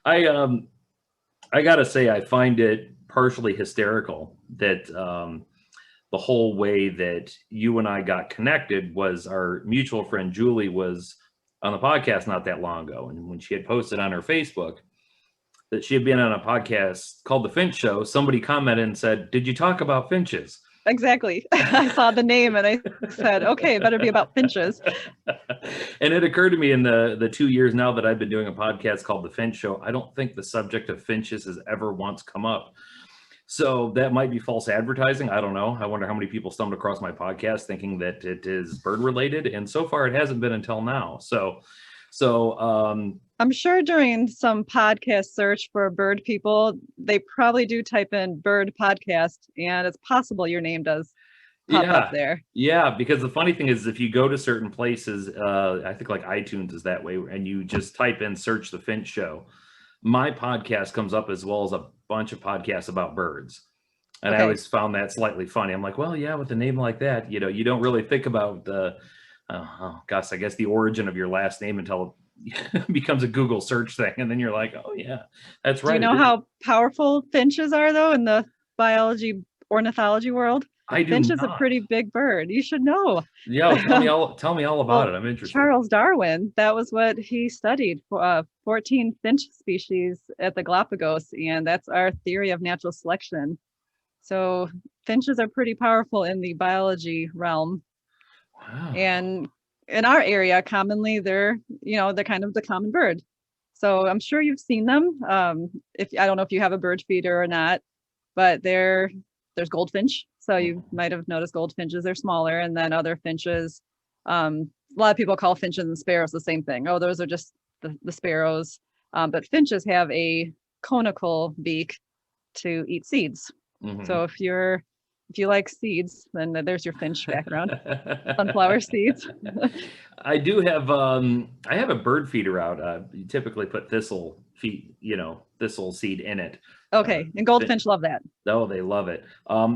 I I gotta say, I find it partially hysterical that the whole way that you and I got connected was our mutual friend Julie was on the podcast not that long ago, and when she had posted on her Facebook that she had been on a podcast called The Finch Show, somebody commented and said, "Did you talk about finches?" Exactly. I saw the name and I said, okay, it better be about finches. And it occurred to me in the 2 years now that I've been doing a podcast called The Finch Show, I don't think the subject of finches has ever once come up. So that might be false advertising. I don't know. I wonder how many people stumbled across my podcast thinking that it is bird related, and so far it hasn't been until now. So I'm sure during some podcast search for bird people, they probably do type in bird podcast, and it's possible your name does pop up yeah, there. yeah. Because the funny thing is, if you go to certain places, I think like iTunes is that way, and you just type in search the Finch Show, my podcast comes up as well as a bunch of podcasts about birds. And I Okay. always found that slightly funny. I'm like, well, yeah, with a name like that, you don't really think about oh gosh, I guess the origin of your last name until it becomes a Google search thing, and then you're like, oh yeah, that's Do you right. know how powerful finches are, though, in the biology ornithology world? A I do finch is a not. pretty big bird. You should know. Yeah, tell me all about Well, it. I'm interested. Charles Darwin, that was what he studied for 14 finch species at the Galapagos, and that's our theory of natural selection. So finches are pretty powerful in the biology realm. Wow. And in our area, commonly they're kind of the common bird. So I'm sure you've seen them. If I don't know if you have a bird feeder or not, but there's goldfinch. So you might have noticed goldfinches. They're smaller, and then other finches. A lot of people call finches and sparrows the same thing. Oh, those are just the sparrows. But finches have a conical beak to eat seeds. Mhm. So if you like seeds, then there's your finch background. Sunflower seeds. I have a bird feeder out. You typically put thistle seed in it. Okay, and goldfinch love that. Oh, they love it.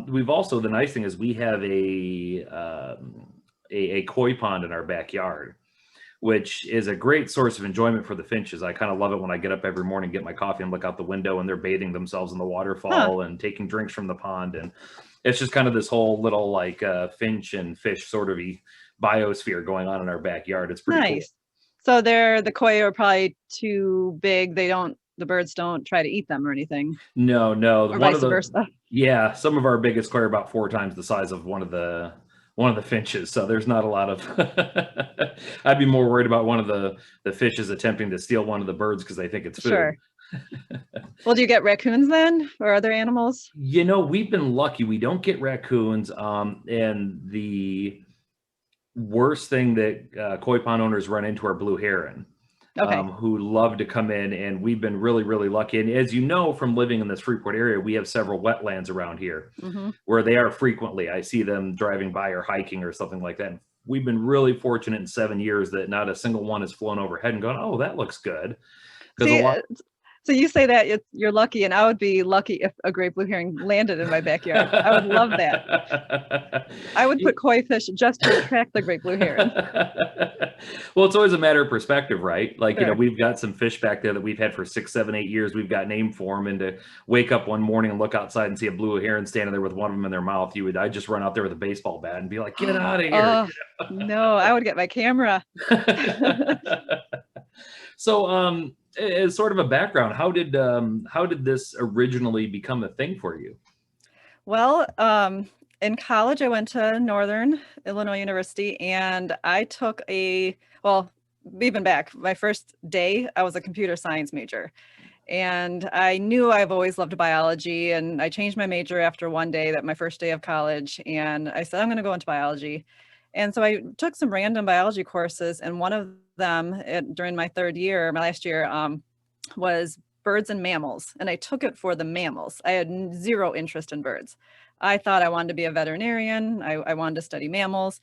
We've also, the nice thing is we have a koi pond in our backyard, which is a great source of enjoyment for the finches. I kind of love it when I get up every morning, get my coffee, and look out the window, and they're bathing themselves in the Huh, waterfall and taking drinks from the pond. And it's just kind of this whole little like finch and fish sort of biosphere going on in our backyard. It's pretty cool. nice. So the koi are probably too big. The birds don't try to eat them or anything, No, no, or vice versa. yeah, some of our biggest koi are about 4 times the size of one of the finches. So there's not a lot of. I'd be more worried about one of the fishes attempting to steal one of the birds because they think it's food. Sure. Well, do you get raccoons then, or other animals? We've been lucky. We don't get raccoons. And the worst thing that koi pond owners run into are blue heron, Okay. who love to come in. And we've been really, really lucky. And as you know, from living in this Freeport area, we have several wetlands around here Hmm. where they are frequently. I see them driving by or hiking or something like that. And we've been really fortunate in 7 years that not a single one has flown overhead and gone, oh, that looks good. Because a See, lot. so you say that you're lucky, and I would be lucky if a great blue heron landed in my backyard. I would love that. I would put koi fish just to attract the great blue heron. Well, it's always a matter of perspective, right? Like, Sure. we've got some fish back there that we've had for 6, 7, 8 years. We've got named for them. And to wake up one morning and look outside and see a blue heron standing there with one of them in their mouth, I'd just run out there with a baseball bat and be like, get out of here. Oh, no, I would get my camera. So, as sort of a background, how did this originally become a thing for you? Well, in college, I went to Northern Illinois University, and I took well, even back, my first day, I was a computer science major. And I knew I've always loved biology, and I changed my major after one day, that my first day of college, and I said, I'm going to go into biology. And so I took some random biology courses, and one of them during my last year, was birds and mammals. And I took it for the mammals. I had zero interest in birds. I thought I wanted to be a veterinarian. I wanted to study mammals.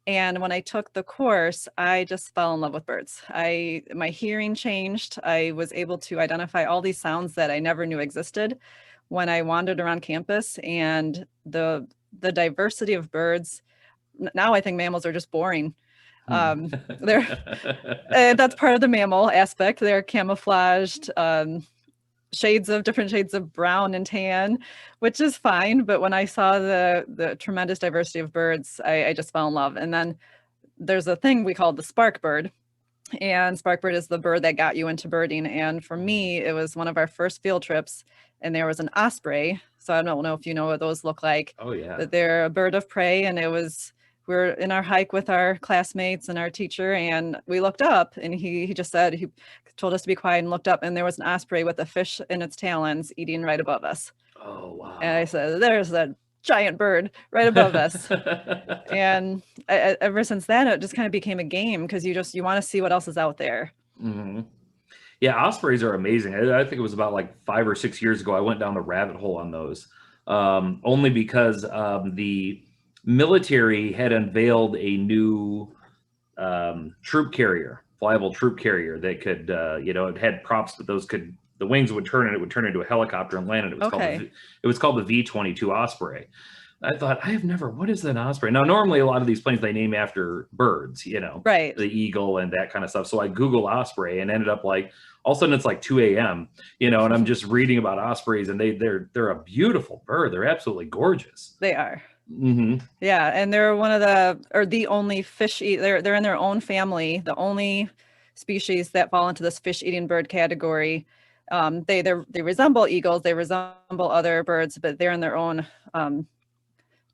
And when I took the course, I just fell in love with birds. My hearing changed. I was able to identify all these sounds that I never knew existed when I wandered around campus, and the diversity of birds. Now I think mammals are just boring. They're that's part of the mammal aspect. They're camouflaged, different shades of brown and tan, which is fine. But when I saw the tremendous diversity of birds, I just fell in love. And then there's a thing we call the spark bird. And sparkbird is the bird that got you into birding. And for me, it was one of our first field trips, and there was an osprey. So I don't know if you know what those look like. Oh yeah. But they're a bird of prey, and we were in our hike with our classmates and our teacher, and we looked up, and he just said, he told us to be quiet and looked up, and there was an osprey with a fish in its talons eating right above us. Oh wow. And I said, there's a giant bird right above us. And ever since then, it just kind of became a game, because you want to see what else is out there. Mm-hmm. Yeah, ospreys are amazing. I think it was about like 5 or 6 years ago I went down the rabbit hole on those, only because the military had unveiled a new troop carrier, flyable troop carrier that could, it had props, but the wings would turn and it would turn into a helicopter and land. And it was called the V-22 Osprey. I thought, what is an osprey? Now, normally a lot of these planes, they name after birds, Right. The eagle and that kind of stuff. So I Googled osprey and ended up like, all of a sudden it's like 2 a.m., and I'm just reading about ospreys, and they're a beautiful bird. They're absolutely gorgeous. They are. Mm-hmm. Yeah. And they're the only fish they're in their own family, the only species that fall into this fish eating bird category. They resemble eagles, they resemble other birds, but they're in their own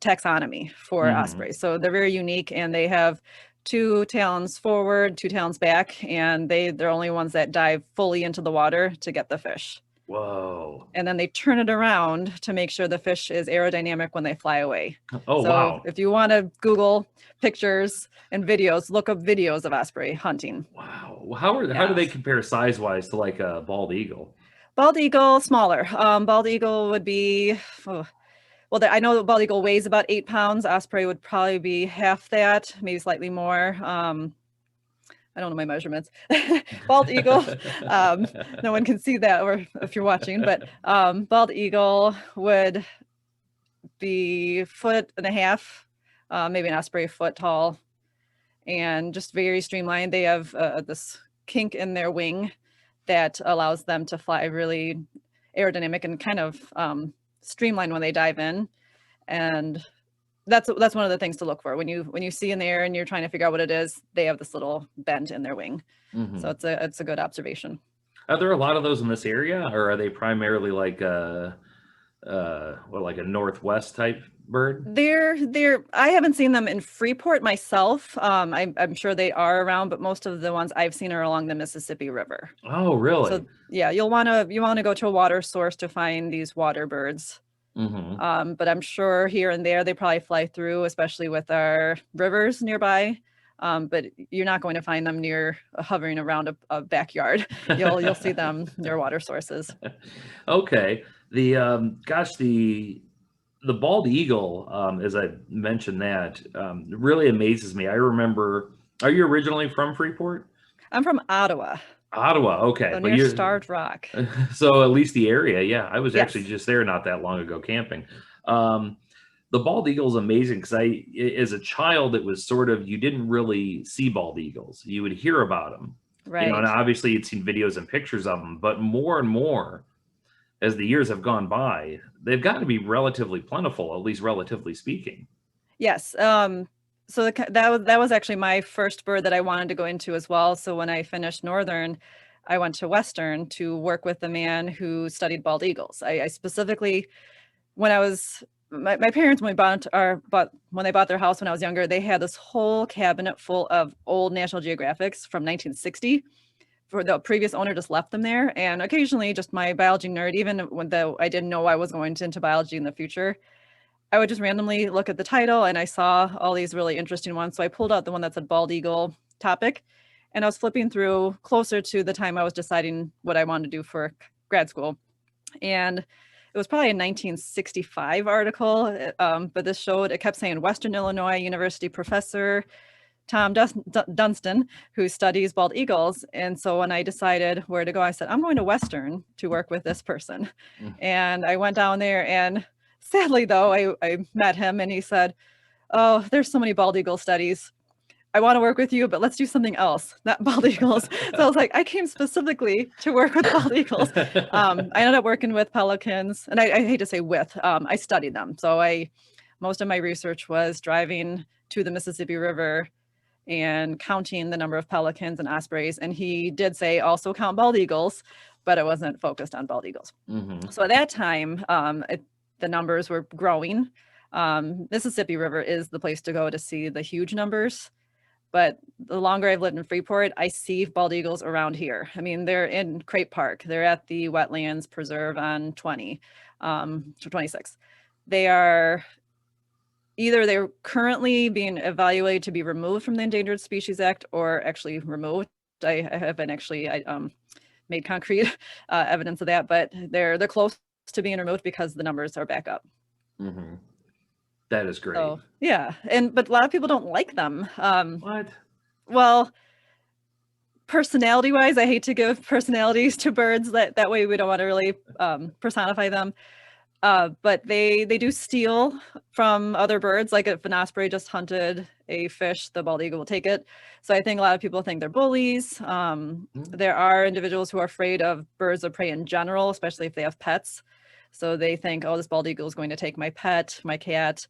taxonomy for ospreys. So they're very unique, and they have 2 talons forward, 2 talons back, and they're only ones that dive fully into the water to get the fish. Whoa. And then they turn it around to make sure the fish is aerodynamic when they fly away. Oh, so wow. If you want to Google pictures and videos, look up videos of osprey hunting. Wow. How do they compare size-wise to like a bald eagle? Bald eagle, smaller. Bald eagle would be, I know the bald eagle weighs about 8 pounds. Osprey would probably be half that, maybe slightly more. I don't know my measurements. Bald eagle, no one can see that, or if you're watching, but bald eagle would be 1.5 feet, maybe an osprey 1 foot tall, and just very streamlined. They have this kink in their wing that allows them to fly really aerodynamic and kind of streamlined when they dive in. And that's one of the things to look for when you see in the air and you're trying to figure out what it is. They have this little bend in their wing. So it's a good observation. Are there a lot of those in this area, or are they primarily like like a northwest type bird? I haven't seen them in Freeport myself. I'm sure they are around, but most of the ones I've seen are along the Mississippi River. Oh, really? So yeah, you want to go to a water source to find these water birds. But I'm sure here and there they probably fly through, especially with our rivers nearby. But you're not going to find them hovering around a backyard. You'll see them near water sources. Okay. The bald eagle, as I mentioned, that really amazes me. I remember. Are you originally from Freeport? I'm from Ottawa. Ottawa, okay. So near Starved Rock. So at least the area, yeah. I was actually just there not that long ago camping. The bald eagle is amazing because as a child, it was sort of, you didn't really see bald eagles. You would hear about them. Right. And obviously you'd seen videos and pictures of them, but more and more as the years have gone by, they've got to be relatively plentiful, at least relatively speaking. Yes. So that was actually my first bird that I wanted to go into as well. So when I finished Northern, I went to Western to work with the man who studied bald eagles. I specifically, when I was my parents, when they bought their house when I was younger, they had this whole cabinet full of old National Geographics from 1960. For the previous owner just left them there, and occasionally just my biology nerd, even though I didn't know I was going into biology in the future, I would just randomly look at the title and I saw all these really interesting ones. So I pulled out the one that said bald eagle topic, and I was flipping through closer to the time I was deciding what I wanted to do for grad school. And it was probably a 1965 article, but it kept saying Western Illinois University professor Tom Dunstan, who studies bald eagles. And so when I decided where to go, I said, I'm going to Western to work with this person. And I went down there, and sadly though, I met him and he said, oh, there's so many bald eagle studies. I want to work with you, but let's do something else, not bald eagles. So I was like, I came specifically to work with bald eagles. I ended up working with pelicans, and I hate to say with, I studied them. So most of my research was driving to the Mississippi River and counting the number of pelicans and ospreys. And he did say also count bald eagles, but it wasn't focused on bald eagles. So at that time, the numbers were growing. Mississippi River is the place to go to see the huge numbers. But the longer I've lived in Freeport, I see bald eagles around here. I mean, they're in Crape Park. They're at the Wetlands Preserve on 26. They're currently being evaluated to be removed from the Endangered Species Act or actually removed. I haven't actually made concrete evidence of that, but they're close to being removed because the numbers are back up. That is great. So, yeah, but a lot of people don't like them. What? Well, personality-wise, I hate to give personalities to birds. That way we don't want to really personify them. But they do steal from other birds. Like if an osprey just hunted a fish, the bald eagle will take it. So I think a lot of people think they're bullies. There are individuals who are afraid of birds of prey in general, especially if they have pets. So they think, oh, this bald eagle is going to take my pet, my cat.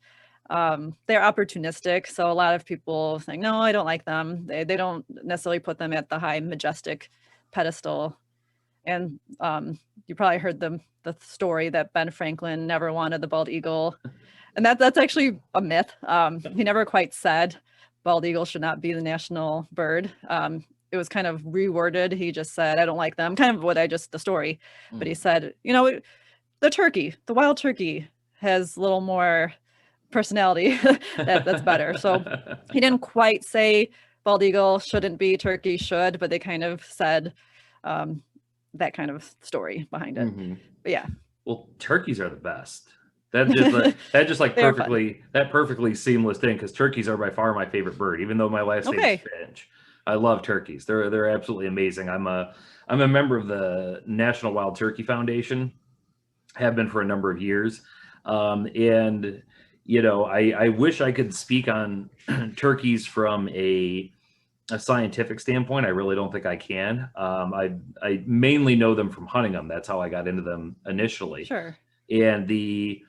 They're opportunistic. So a lot of people think, no, I don't like them. They don't necessarily put them at the high, majestic pedestal. And you probably heard the story that Ben Franklin never wanted the bald eagle. And that's actually a myth. He never quite said bald eagle should not be the national bird. It was kind of reworded. He just said, I don't like them, kind of the story. But he said, the wild turkey has a little more personality. That's better. So he didn't quite say bald eagle shouldn't be, turkey should, but they kind of said that kind of story behind it. But yeah. Well, turkeys are the best. That just like perfectly seamless thing, because turkeys are by far my favorite bird, even though my last name is Finch. I love turkeys. They're absolutely amazing. I'm a member of the National Wild Turkey Foundation. Have been for a number of years. And I wish I could speak on turkeys from a scientific standpoint. I really don't think I can. I mainly know them from hunting them. That's how I got into them initially. Sure. And the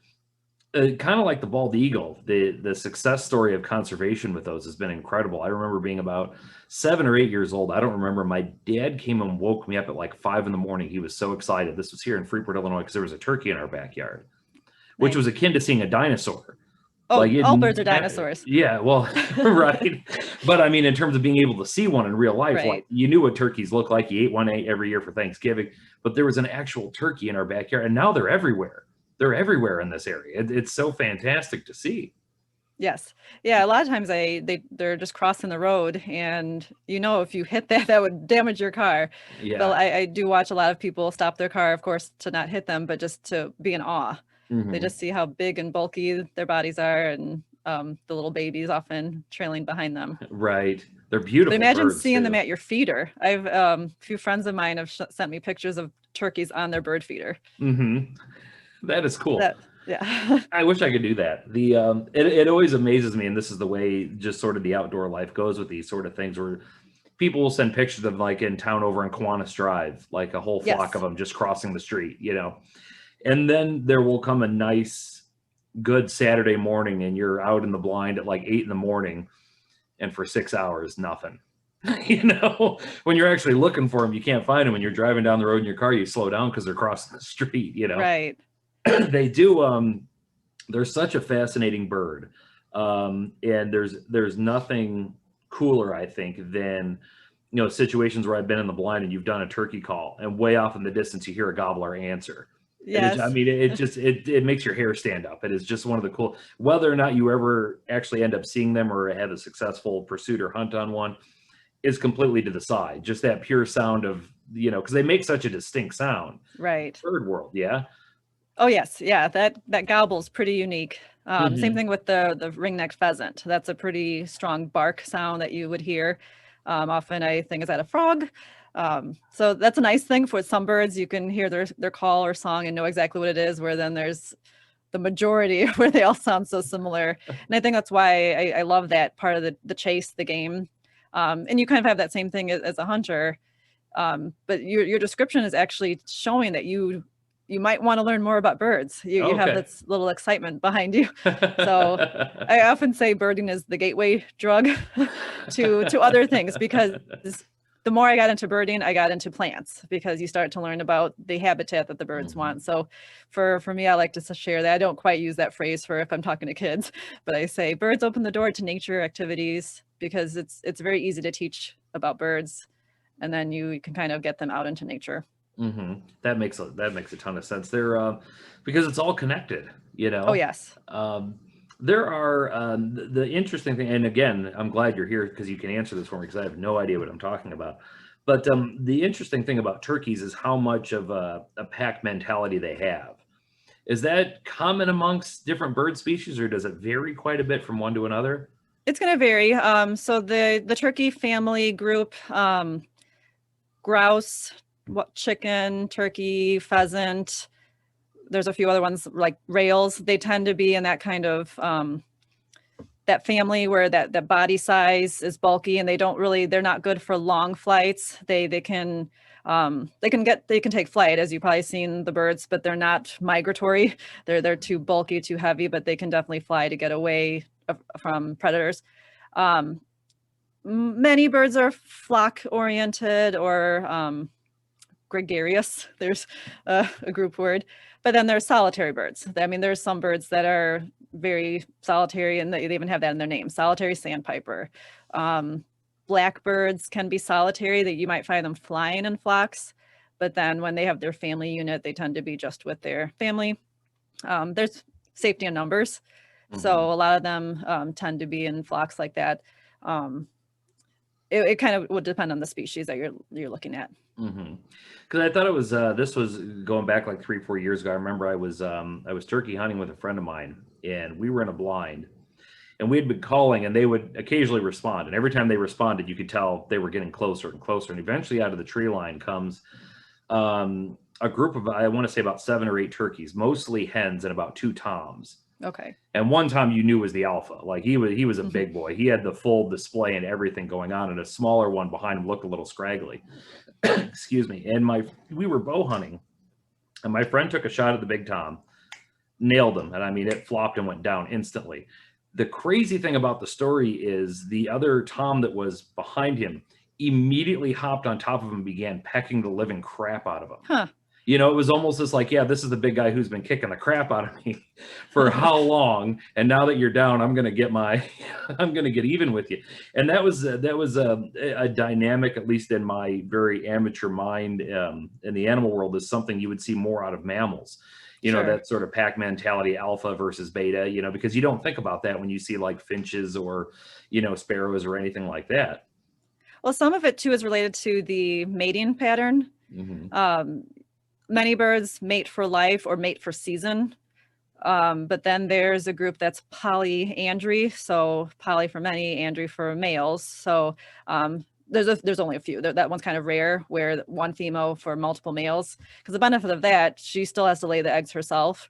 kind of like the bald eagle, the success story of conservation with those has been incredible. I remember being about 7 or 8 years old. I don't remember. My dad came and woke me up at like 5 a.m. He was so excited. This was here in Freeport, Illinois, because there was a turkey in our backyard, which was akin to seeing a dinosaur. Oh, like all birds are dinosaurs. Yeah, well, right. But I mean, in terms of being able to see one in real life, like you knew what turkeys look like. You ate one every year for Thanksgiving, but there was an actual turkey in our backyard, and now they're everywhere. They're everywhere in this area. It's so fantastic to see. Yes. Yeah. A lot of times they're just crossing the road, and if you hit that would damage your car. Yeah. But I do watch a lot of people stop their car, of course, to not hit them, but just to be in awe. They just see how big and bulky their bodies are, and the little babies often trailing behind them. Right. They're beautiful. But imagine seeing them at your feeder. I've a few friends of mine have sent me pictures of turkeys on their bird feeder. That is cool. Yeah. I wish I could do that. It always amazes me, and this is the way just sort of the outdoor life goes with these sort of things, where people will send pictures of them like in town over in Kiwanis Drive, like a whole flock of them just crossing the street, and then there will come a nice, good Saturday morning, and you're out in the blind at like 8 a.m, and for 6 hours, nothing. When you're actually looking for them, you can't find them. When you're driving down the road in your car, you slow down because they're crossing the street, Right. They do. They're such a fascinating bird. And there's nothing cooler, I think, than, situations where I've been in the blind and you've done a turkey call, and way off in the distance, you hear a gobbler answer. Yes. I mean, it makes your hair stand up. It is just one of the cool, whether or not you ever actually end up seeing them or have a successful pursuit or hunt on one is completely to the side. Just that pure sound of, because they make such a distinct sound. Right. Bird world. Yeah. Oh yes. Yeah. That gobble's pretty unique. Same thing with the ring-necked pheasant. That's a pretty strong bark sound that you would hear. Often I think is that a frog. So that's a nice thing for some birds. You can hear their call or song and know exactly what it is, where then there's the majority where they all sound so similar. And I think that's why I love that part of the chase, the game. And you kind of have that same thing as a hunter. But your description is actually showing that you might want to learn more about birds. You have Okay. this little excitement behind you. So I often say birding is the gateway drug to other things, because the more I got into birding, I got into plants, because you start to learn about the habitat that the birds want. So for me, I like to share that. I don't quite use that phrase for if I'm talking to kids, but I say birds open the door to nature activities, because it's very easy to teach about birds, and then you can kind of get them out into nature. That makes a ton of sense. They're because it's all connected, you Oh, know. yes. There are the interesting thing, and again, I'm glad you're here because you can answer this for me, because I have no idea what I'm talking about. But the interesting thing about turkeys is how much of a pack mentality they have. Is that common amongst different bird species, or does it vary quite a bit from one to another? It's going to vary. So the turkey family group, grouse, chicken, turkey, pheasant. There's a few other ones like rails. They tend to be in that kind of that family where that body size is bulky, and they're not good for long flights. They can take flight, as you've probably seen the birds, but they're not migratory. They're too bulky, too heavy, but they can definitely fly to get away from predators. Many birds are flock oriented or gregarious. There's a group word, but then there's solitary birds. I mean, there's some birds that are very solitary, and they even have that in their name, solitary sandpiper. Blackbirds can be solitary, that you might find them flying in flocks, but then when they have their family unit, they tend to be just with their family. There's safety in numbers. So a lot of them tend to be in flocks like that. It kind of would depend on the species that you're looking at. Because I thought it was this was going back like 3-4 years ago. I remember I was turkey hunting with a friend of mine, and we were in a blind, and we had been calling, and they would occasionally respond, and every time they responded, you could tell they were getting closer and closer, and eventually out of the tree line comes a group of, I want to say, about 7 or 8 turkeys, mostly hens, and about 2 toms. Okay. And one tom you knew was the alpha. Like he was a big boy. He had the full display and everything going on, and a smaller one behind him looked a little scraggly. Excuse me. And we were bow hunting, and my friend took a shot at the big tom, nailed him, and I mean, it flopped and went down instantly. The crazy thing about the story is the other tom that was behind him immediately hopped on top of him and began pecking the living crap out of him. Huh. You know, it was almost just like, yeah, this is the big guy who's been kicking the crap out of me for how long, and now that you're down, I'm gonna get even with you. And that was a dynamic, at least in my very amateur mind, in the animal world, is something you would see more out of mammals. You know, that sort of pack mentality, alpha versus beta. You know, because you don't think about that when you see like finches or, you know, sparrows or anything like that. Well, some of it too is related to the mating pattern. Many birds mate for life or mate for season. But then there's a group that's polyandry. So poly for many, andry for males. So there's only a few. That one's kind of rare, where one female for multiple males. Because the benefit of that, she still has to lay the eggs herself.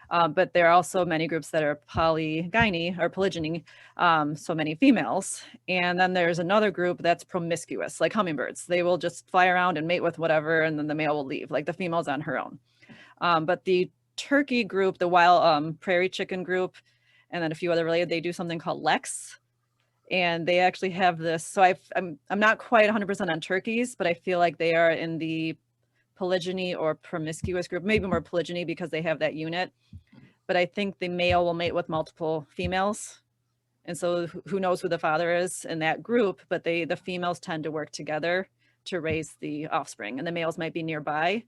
But there are also many groups that are polygyny or polygyny, so many females. And then there's another group that's promiscuous, like hummingbirds. They will just fly around and mate with whatever, and then the male will leave, like the female's on her own. But the turkey group, the wild prairie chicken group, and then a few other related, they do something called Lex. And they actually have this. So I'm not quite 100% on turkeys, but I feel like they are in the polygyny or promiscuous group, maybe more polygyny because they have that unit. But I think the male will mate with multiple females. And so who knows who the father is in that group, but the females tend to work together to raise the offspring, and the males might be nearby.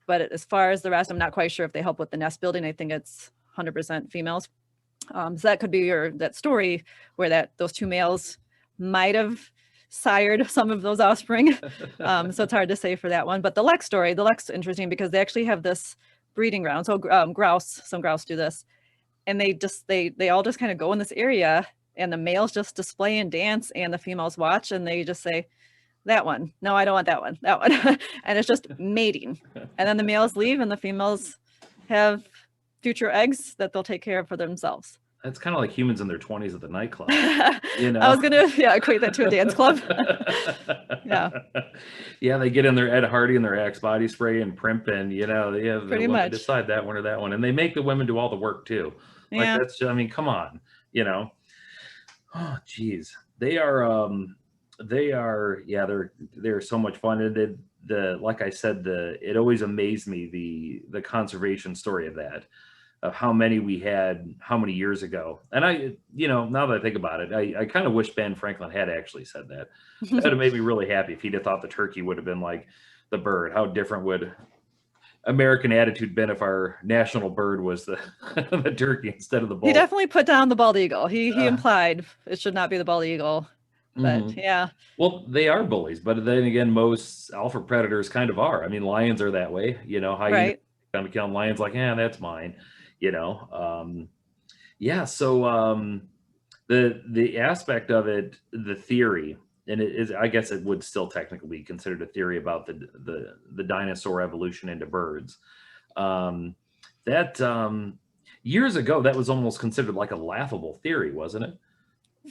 But as far as the rest, I'm not quite sure if they help with the nest building. I think it's 100% females. So that could be that story where those 2 males might have sired some of those offspring. So it's hard to say for that one. But the Lex is interesting because they actually have this breeding ground. So some grouse do this, and they all just kind of go in this area, and the males just display and dance, and the females watch, and they just say, that one, no, I don't want that one, that one. And it's just mating. And then the males leave, and the females have future eggs that they'll take care of for themselves. That's kind of like humans in their 20s at the nightclub, you I know? was gonna, yeah, equate that to a dance club. Yeah, Yeah, they get in their Ed Hardy and their Axe body spray and primp, and they have the pretty women much. decide that one or that one, and they make the women do all the work too. Like Yeah. that's, I mean, come on, you know. Oh, geez, they are, yeah, they're so much fun, and like I said, it always amazed me the conservation story of that, of how many we had, how many years ago. And now that I think about it, I kind of wish Ben Franklin had actually said that. That would have made me really happy if he'd have thought the turkey would have been like the bird. How different would American attitude been if our national bird was the the turkey instead of the He bull? definitely put down the bald eagle. He Uh, implied it should not be the bald eagle, but mhm. yeah, Well, they are bullies, but then again, most alpha predators kind of are. I mean, lions are that way. Hyenas right. kind of killing lions, like, yeah, that's mine. Yeah. So the aspect of it, the theory, and it is, I guess it would still technically be considered a theory about the dinosaur evolution into birds. Um, that Years ago, that was almost considered like a laughable theory, wasn't it?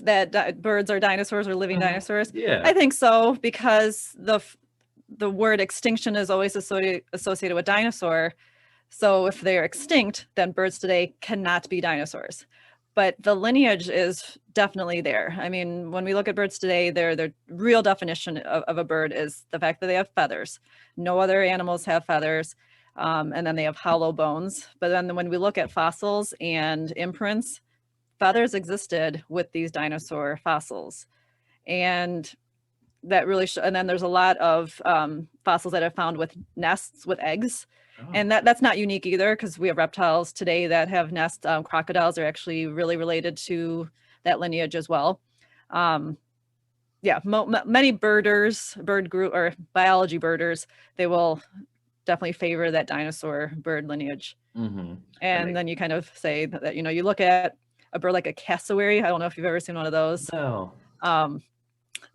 That birds are dinosaurs or living Mhm. dinosaurs. Yeah. I think so because the word extinction is always associated with dinosaur. So if they're extinct, then birds today cannot be dinosaurs. But the lineage is definitely there. I mean, when we look at birds today, their real definition of a bird is the fact that they have feathers. No other animals have feathers. And then they have hollow bones. But then when we look at fossils and imprints, feathers existed with these dinosaur fossils. And that really and then there's a lot of fossils that are found with nests with eggs, Oh. and that's not unique either because we have reptiles today that have nests. Crocodiles are actually really related to that lineage as well. um, yeah, many bird group or biology birders, they will definitely favor that dinosaur bird lineage. Hmm. And then you kind of say that you look at a bird like a cassowary. I don't know if you've ever seen one of those. No. um,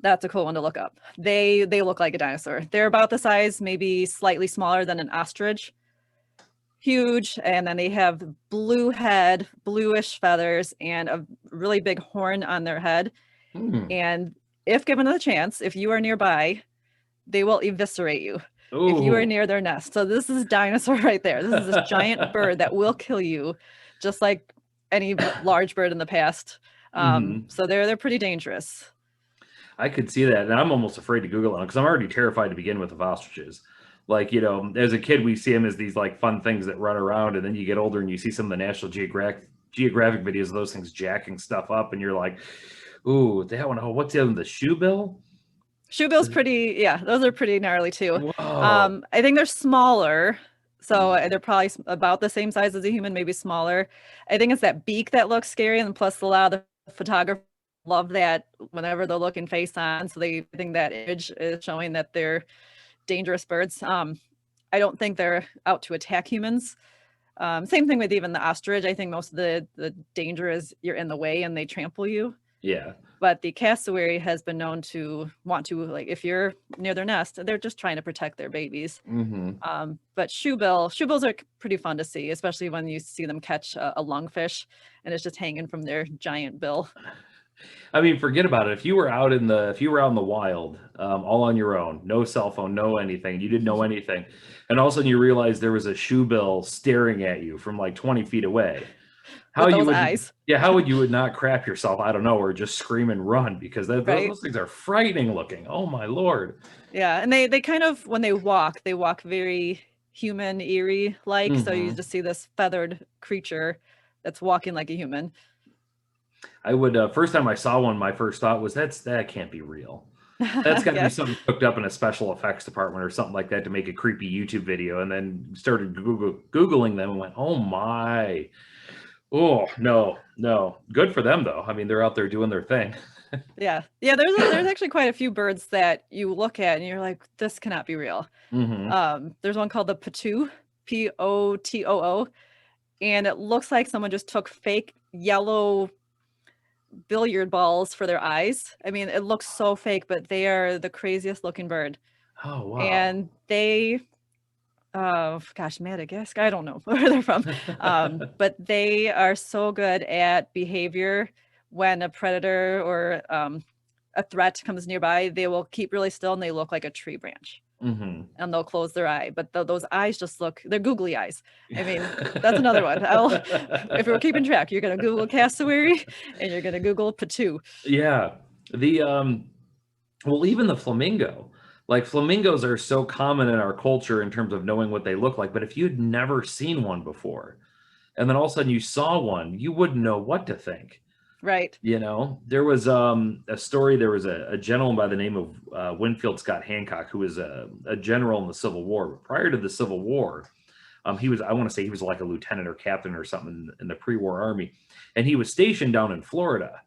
That's a cool one to look up. They look like a dinosaur. They're about the size, maybe slightly smaller than an ostrich. Huge, and then they have blue head, bluish feathers, and a really big horn on their head. Hmm. And if given the chance, if you are nearby, they will eviscerate you if you are Ooh. near their nest. So this is dinosaur right there. This is this giant bird that will kill you, just like any large bird in the past. Hmm. So they're pretty dangerous. I could see that, and I'm almost afraid to Google it because I'm already terrified to begin with of ostriches. Like, as a kid, we see them as these like fun things that run around, and then you get older and you see some of the National Geographic videos of those things jacking stuff up, and you're like, "Ooh, that one! Oh, what's the other one? The shoebill? Shoebill's pretty, yeah, those are pretty gnarly too. Whoa!" I think they're smaller, so Mhm. they're probably about the same size as a human, maybe smaller. I think it's that beak that looks scary, and plus a lot of the photographers love that whenever they're looking face on, so they think that image is showing that they're dangerous birds. I don't think they're out to attack humans. Same thing with even the ostrich. I think most of the danger is you're in the way and they trample you. Yeah. But the cassowary has been known to want to, like, if you're near their nest, they're just trying to protect their babies. Hmm. But shoebills are pretty fun to see, especially when you see them catch a lungfish and it's just hanging from their giant bill. I mean, forget about it. If you were out in the wild, all on your own, no cell phone, no anything, you didn't know anything, and all of a sudden you realize there was a shoe bill staring at you from like 20 feet away. How With you those would, eyes, yeah, how would you would not crap yourself? I don't know, or just scream and run because right? those things are frightening looking. Oh my lord. Yeah, and they kind of, when they walk very human, eerie like. So you Hmm. just see this feathered creature that's walking like a human. I would first time I saw one, my first thought was that can't be real. That's got to be Yeah, something cooked up in a special effects department or something like that to make a creepy YouTube video, and then started googling them and went, "Oh my, oh no, no." Good for them though. I mean, they're out there doing their thing. yeah, yeah. There's actually quite a few birds that you look at and you're like, this cannot be real. Hmm. There's one called the patoo, Potoo, and it looks like someone just took fake yellow billiard balls for their eyes. I mean, it looks so fake, but they are the craziest looking bird. Oh wow. And they Gosh, Madagascar. I don't know where they're from. But they are so good at behavior when a predator or a threat comes nearby, they will keep really still and they look like a tree branch Hmm. and they'll close their eye. But those eyes just look, they're googly eyes. I mean, that's another one. If we're keeping track, you're going to Google cassowary and you're going to Google patoo. Yeah. The well, even the flamingo. Like flamingos are so common in our culture in terms of knowing what they look like, but if you'd never seen one before, and then all of a sudden you saw one, you wouldn't know what to think. Right. You know, there was a story. There was a gentleman by the name of Winfield Scott Hancock, who was a general in the Civil War. But prior to the Civil War, he was, I want to say he was like a lieutenant or captain or something in the pre-war army, and he was stationed down in Florida.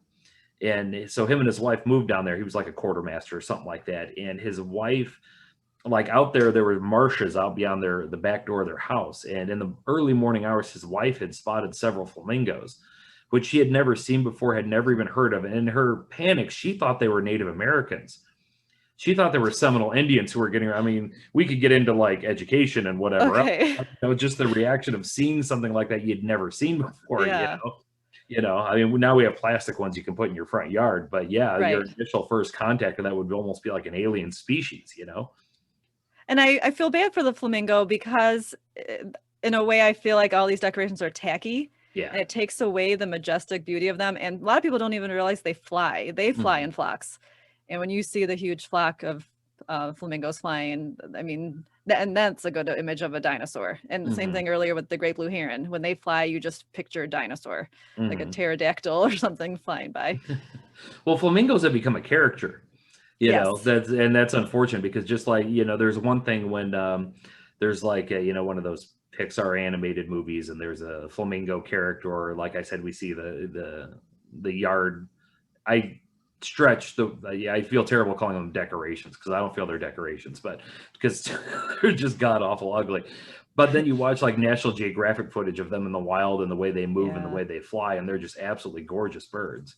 And so him and his wife moved down there. He was like a quartermaster or something like that. And his wife, like out there were marshes out beyond the back door of their house. And in the early morning hours, his wife had spotted several flamingos, which she had never seen before, had never even heard of. And in her panic, she thought they were Native Americans. She thought they were Seminole Indians who were getting, I mean, we could get into like education and whatever else. Okay. You know, just the reaction of seeing something like that you'd never seen before, Yeah. you know, I mean, now we have plastic ones you can put in your front yard, but yeah, your Right. initial first contact with that would almost be like an alien species, you know? And I feel bad for the flamingo because in a way I feel like all these decorations are tacky Yeah. and it takes away the majestic beauty of them. And a lot of people don't even realize they fly. They fly Mhm. in flocks. And when you see the huge flock of flamingos flying, I mean, and that's a good image of a dinosaur. And the same Mhm. thing earlier with the great blue heron. When they fly, you just picture a dinosaur, like a Mhm. pterodactyl or something flying by. Well, flamingos have become a character, you know, Yes. that's unfortunate because just like, you know, there's one thing when there's like a, you know, one of those Pixar animated movies and there's a flamingo character, or like I said, we see the yard. I stretch the yeah, I feel terrible calling them decorations because I don't feel they're decorations, but because they're just god awful ugly. But then you watch like National Geographic footage of them in the wild and the way they move and the Yeah. way they fly, and they're just absolutely gorgeous birds.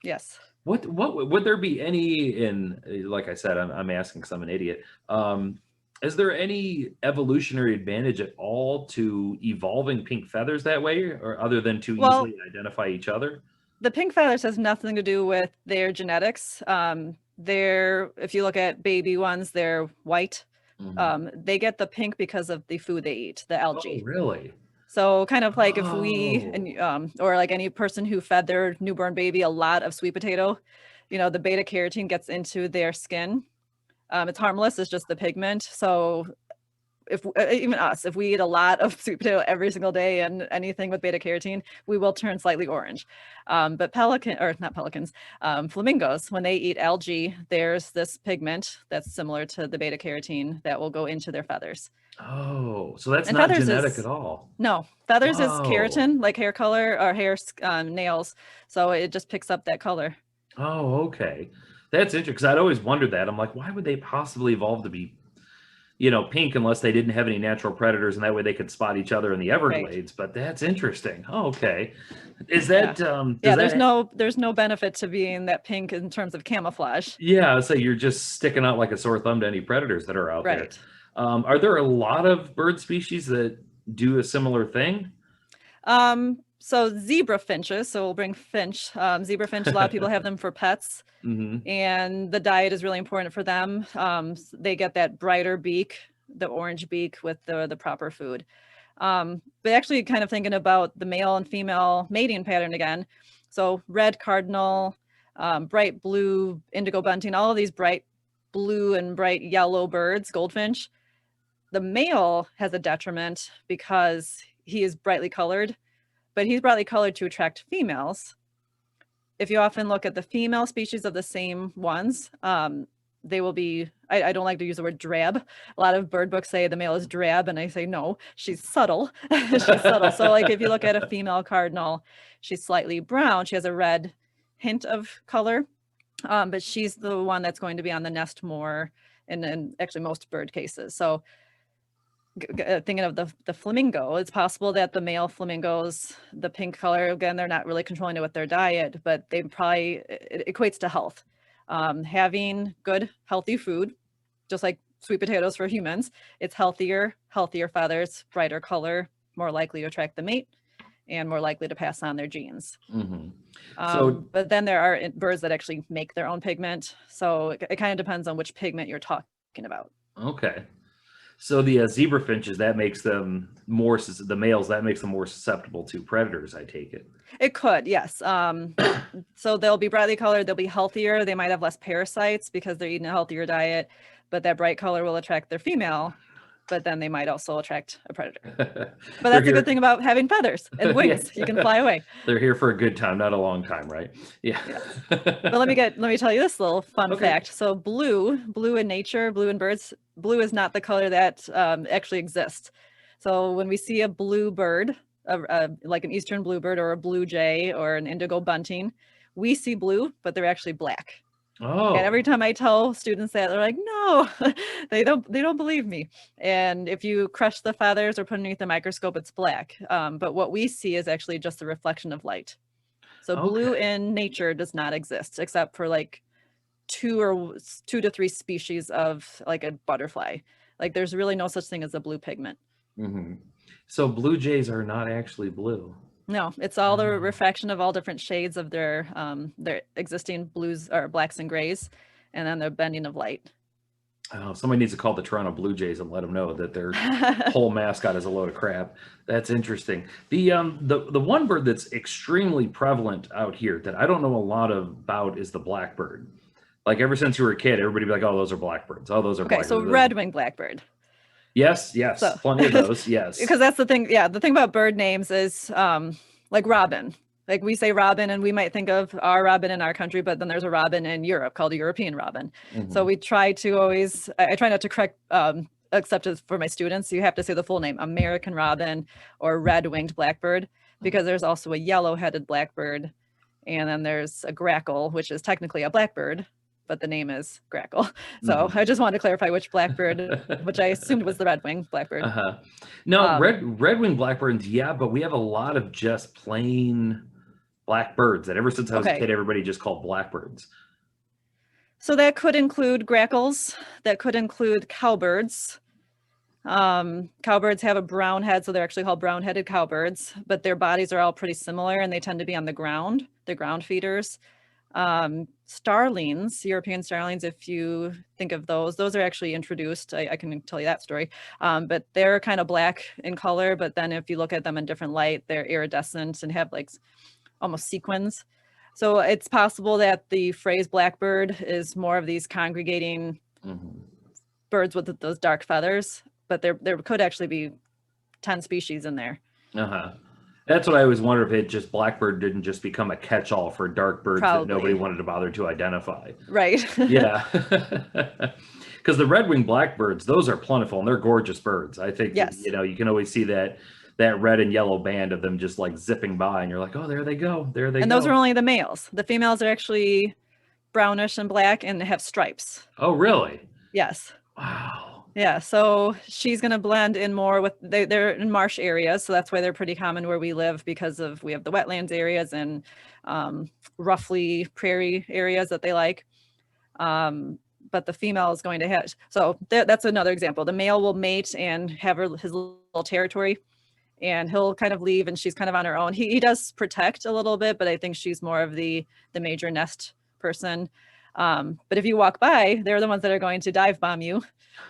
Yes. What would there be any in like I said, I'm asking because I'm an idiot. Is there any evolutionary advantage at all to evolving pink feathers that way, or other than to Well, easily identify each other? the pink feathers has nothing to do with their genetics. If you look at baby ones, they're white. Mhm. They get the pink because of the food they eat, the Oh, algae. really? So kind of like if we Oh. and or like any person who fed their newborn baby a lot of sweet potato, the beta carotene gets into their skin. It's harmless, it's just the pigment. So if even us, if we eat a lot of sweet potato every single day and anything with beta carotene, we will turn slightly orange. But not pelicans, flamingos, when they eat algae, there's this pigment that's similar to the beta carotene that will go into their feathers. Oh, so that's And not feathers genetic at is all. no, feathers is Whoa. keratin, like hair color or nails. So it just picks up that color. Oh, okay. That's interesting because I'd always wondered that. I'm like, why would they possibly evolve to be, you know, pink unless they didn't have any natural predators and that way they could spot each other in the Right. Everglades? But that's interesting. Oh, okay. Is Yeah. that Yeah, does there's that no benefit to being that pink in terms of camouflage. yeah, so you're just sticking out like a sore thumb to any predators that are out there. Right. Are there a lot of bird species that do a similar thing? So zebra finches, so we'll bring finch. Zebra finch, a lot of people have them for pets, Hmm. and the diet is really important for them. They get that brighter beak, the orange beak with the proper food. But actually kind of thinking about the male and female mating pattern again. So red cardinal, bright blue, indigo bunting, all of these bright blue and bright yellow birds, goldfinch. The male has a detriment because he is brightly colored, but he's brightly colored to attract females. If you often look at the female species of the same ones, they will be, I don't like to use the word drab. A lot of bird books say the male is drab, and I say no, she's subtle. She's subtle. So like if you look at a female cardinal, she's slightly brown. She has a red hint of color, but she's the one that's going to be on the nest more in actually most bird cases. So thinking of the flamingo, it's possible that the male flamingos, the pink color, again, they're not really controlling it with their diet, but they probably, it equates to health. Having good, healthy food, just like sweet potatoes for humans. It's healthier feathers, brighter color, more likely to attract the mate, and more likely to pass on their genes. Mm-hmm. So, But then there are birds that actually make their own pigment. So it kind of depends on which pigment you're talking about. okay. So the zebra finches, that makes them more, the males, that makes them more susceptible to predators, I take it. It could, yes. So they'll be brightly colored, they'll be healthier, they might have less parasites because they're eating a healthier diet, but that bright color will attract their female, but then they might also attract a predator. But that's a good thing about having feathers and wings. Yeah. You can fly away. They're here for a good time, not a long time, right? Yeah. But let me tell you this little fun fact. So blue in nature, blue in birds, blue is not the color that actually exists. So when we see a blue bird, like an eastern bluebird or a blue jay or an indigo bunting, we see blue, but they're actually black. Oh. And every time I tell students that, they're like, no, they don't believe me. And if you crush the feathers or put underneath the microscope, it's black. But what we see is actually just the reflection of light. So blue in nature does not exist except for like 2 to 3 species of like a butterfly. Like there's really no such thing as a blue pigment. Mm-hmm. So blue jays are not actually blue. No, it's all the refraction of all different shades of their existing blues or blacks and grays, and then the bending of light. Oh, somebody needs to call the Toronto Blue Jays and let them know that their whole mascot is a load of crap. That's interesting. The one bird that's extremely prevalent out here that I don't know a lot about is the blackbird. Like ever since you were a kid, everybody be like, "Oh, those are blackbirds. Oh, those are blackbirds." Okay, so red-winged blackbird. Yes, so, plenty of those. Yes, because that's the thing. Yeah, the thing about bird names is like robin. Like we say robin and we might think of our robin in our country, but then there's a robin in Europe called a European robin. Mm-hmm. So we try to always, I try not to correct, except for my students, you have to say the full name, American robin or red-winged blackbird, because there's also a yellow-headed blackbird. And then there's a grackle, which is technically a blackbird, but the name is grackle. So I just wanted to clarify which blackbird, which I assumed was the red-winged blackbird. No, red-winged blackbirds, yeah, but we have a lot of just plain blackbirds that ever since I was a kid, everybody just called blackbirds. So that could include grackles, that could include cowbirds. Cowbirds have a brown head, so they're actually called brown-headed cowbirds, but their bodies are all pretty similar and they tend to be on the ground. They're ground feeders. Starlings, European starlings, if you think of those are actually introduced. I can tell you that story. But they're kind of black in color, but then if you look at them in different light, they're iridescent and have like almost sequins. So it's possible that the phrase blackbird is more of these congregating birds with those dark feathers, but there could actually be 10 species in there. That's what I always wonder, if it just blackbird didn't just become a catch-all for dark birds that nobody wanted to bother to identify. Right. Yeah. Because the red-winged blackbirds, those are plentiful and they're gorgeous birds. I think, you know, you can always see that red and yellow band of them just like zipping by and you're like, oh, there they go. There they go. And those are only the males. The females are actually brownish and black and they have stripes. Oh, really? Yes. Wow. Yeah, so she's going to blend in more with, they're in marsh areas, so that's why they're pretty common where we live, because of we have the wetlands areas and roughly prairie areas that they like. But the female is going to have, so that's another example. The male will mate and have his little territory, and he'll kind of leave and she's kind of on her own. He does protect a little bit, but I think she's more of the major nest person. But if you walk by, they're the ones that are going to dive bomb you.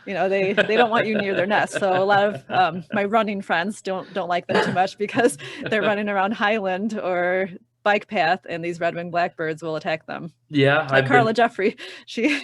You know, they don't want you near their nest. So a lot of my running friends don't like them too much because they're running around Highland or bike path and these red-winged blackbirds will attack them. Yeah. Like Carla Jeffrey, she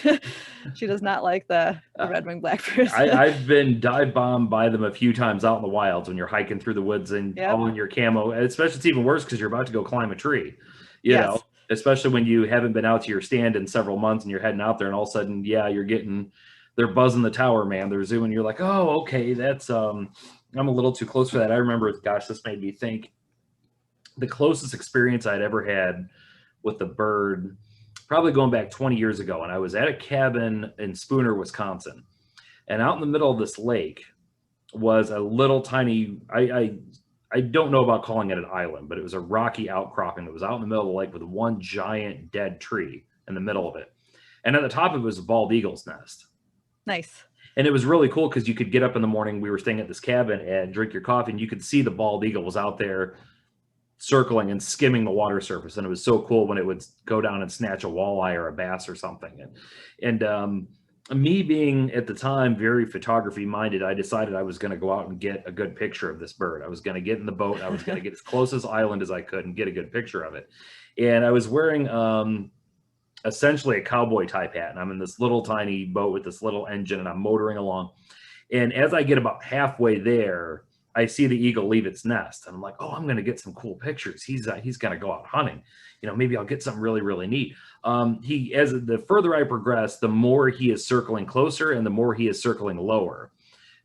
does not like the red-winged blackbirds. I've been dive bombed by them a few times out in the wilds when you're hiking through the woods and all in your camo. Especially, it's even worse because you're about to go climb a tree, you know, especially when you haven't been out to your stand in several months and you're heading out there and all of a sudden, they're buzzing the tower, man. They're zooming. You're like, oh, okay, that's, I'm a little too close for that. I remember, gosh, this made me think, the closest experience I'd ever had with the bird, probably going back 20 years ago. And I was at a cabin in Spooner, Wisconsin. And out in the middle of this lake was a little tiny, I don't know about calling it an island, but it was a rocky outcropping that was out in the middle of the lake with one giant dead tree in the middle of it. And at the top of it was a bald eagle's nest. Nice. And it was really cool because you could get up in the morning. We were staying at this cabin and drink your coffee, and you could see the bald eagle was out there circling and skimming the water surface. And it was so cool when it would go down and snatch a walleye or a bass or something. And me being at the time very photography minded, I decided I was going to go out and get a good picture of this bird. I was going to get in the boat. I was going to get as close as island as I could and get a good picture of it. And I was wearing essentially a cowboy type hat. And I'm in this little tiny boat with this little engine, and I'm motoring along. And as I get about halfway there, I see the eagle leave its nest. And I'm like, oh, I'm going to get some cool pictures. He's going to go out hunting. You know, maybe I'll get something really, really neat. As the further I progress, the more he is circling closer and the more he is circling lower,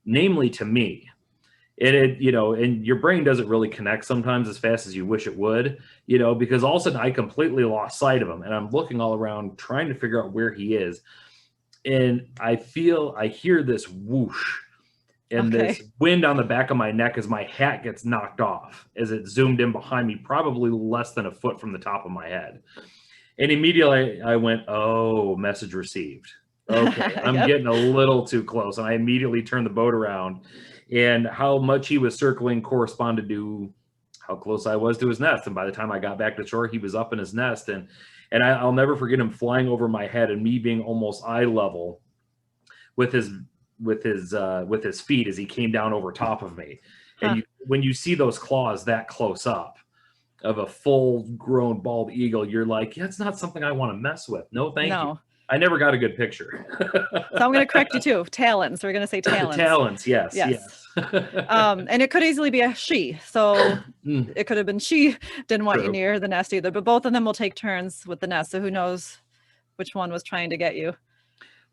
namely to me. You know, and your brain doesn't really connect sometimes as fast as you wish it would, you know, because all of a sudden I completely lost sight of him, and I'm looking all around trying to figure out where he is. And I hear this whoosh and this wind on the back of my neck as my hat gets knocked off as it zoomed in behind me, probably less than a foot from the top of my head. And immediately I went, oh, message received. Okay, I'm getting a little too close. And I immediately turned the boat around, and how much he was circling corresponded to how close I was to his nest. And by the time I got back to shore, he was up in his nest. And I'll never forget him flying over my head and me being almost eye level with his feet as he came down over top of me. And when you see those claws that close up of a full grown bald eagle, you're like, that's not something I want to mess with. No, thank you. I never got a good picture. So I'm going to correct you too. Talons. We're going to say talons. Talons. Yes. And it could easily be a she. So it could have been she didn't want you near the nest either, but both of them will take turns with the nest. So who knows which one was trying to get you.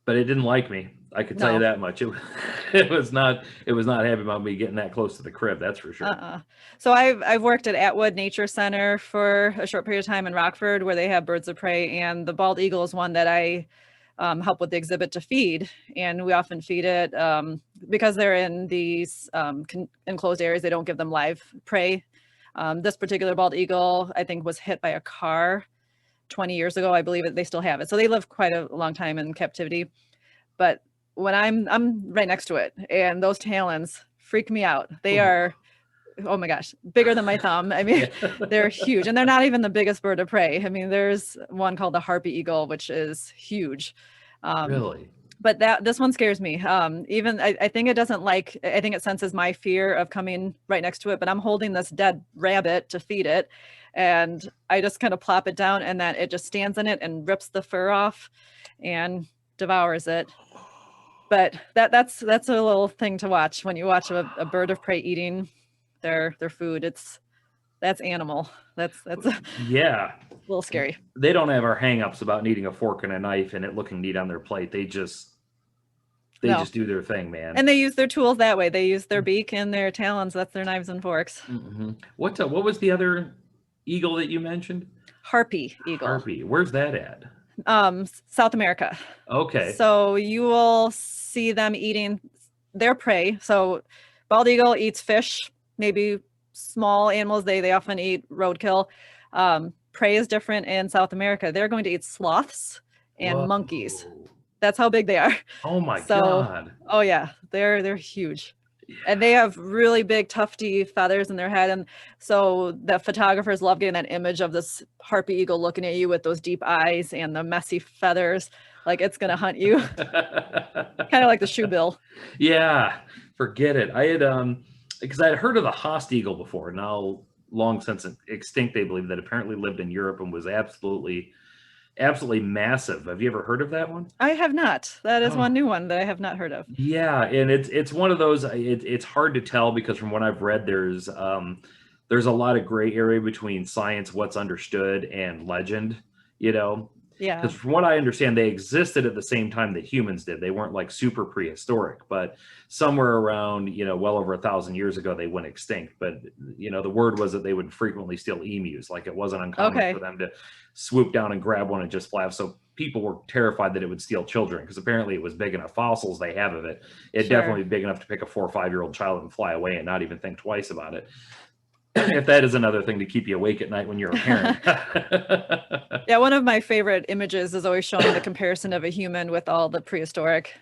But it didn't like me. I could tell you that much. It was not happy about me getting that close to the crib. That's for sure. So I've worked at Atwood Nature Center for a short period of time in Rockford, where they have birds of prey, and the bald eagle is one that I help with the exhibit to feed. And we often feed it because they're in these enclosed areas. They don't give them live prey. This particular bald eagle, I think, was hit by a car 20 years ago. I believe they still have it. So they live quite a long time in captivity. But when I'm right next to it, and those talons freak me out. They are, oh my gosh, bigger than my thumb. I mean, they're huge, and they're not even the biggest bird of prey. I mean, there's one called the harpy eagle, which is huge. Really? But this one scares me. Even I think it doesn't like, I think it senses my fear of coming right next to it, but I'm holding this dead rabbit to feed it. And I just kind of plop it down, and then it just stands in it and rips the fur off and devours it. But that's a little thing to watch when you watch a bird of prey eating their food. That's animal. That's a little scary. They don't have our hang-ups about needing a fork and a knife and it looking neat on their plate. They just do their thing, man. And they use their tools that way. They use their beak and their talons. That's their knives and forks. Mm-hmm. What was the other eagle that you mentioned? Harpy eagle. Harpy. Where's that at? South America. Okay. So you will see them eating their prey. So bald eagle eats fish, maybe small animals. They often eat roadkill. Prey is different in South America. They're going to eat sloths and monkeys. That's how big they are. Oh my God. Oh yeah, they're huge. And they have really big tufty feathers in their head. And so the photographers love getting that image of this harpy eagle looking at you with those deep eyes and the messy feathers, like it's going to hunt you. Kind of like the shoebill. Yeah, forget it. I had, because I had heard of the Haast eagle before, now long since extinct, they believe, that apparently lived in Europe and was absolutely massive. Have you ever heard of that one? I have not. That is one new one that I have not heard of. Yeah, and it's one of those. It's hard to tell because from what I've read, there's a lot of gray area between science, what's understood, and legend. You know. Yeah. Because from what I understand, they existed at the same time that humans did. They weren't like super prehistoric, but somewhere around, well over 1,000 years ago, they went extinct. But, the word was that they would frequently steal emus. Like it wasn't uncommon for them to swoop down and grab one and just fly off. So people were terrified that it would steal children because apparently it was big enough. Fossils they have of it. It'd definitely be big enough to pick a 4 or 5-year-old child and fly away and not even think twice about it. If that is another thing to keep you awake at night when you're a parent. Yeah, one of my favorite images is always showing the comparison of a human with all the prehistoric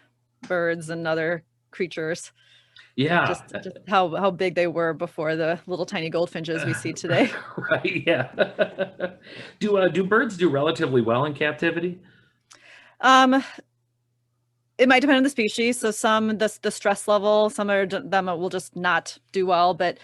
birds and other creatures. Yeah. Just how big they were before the little tiny goldfinches we see today. Right. Yeah. Do birds do relatively well in captivity? Um, it might depend on the species. So some the stress level, some of them will just not do well. But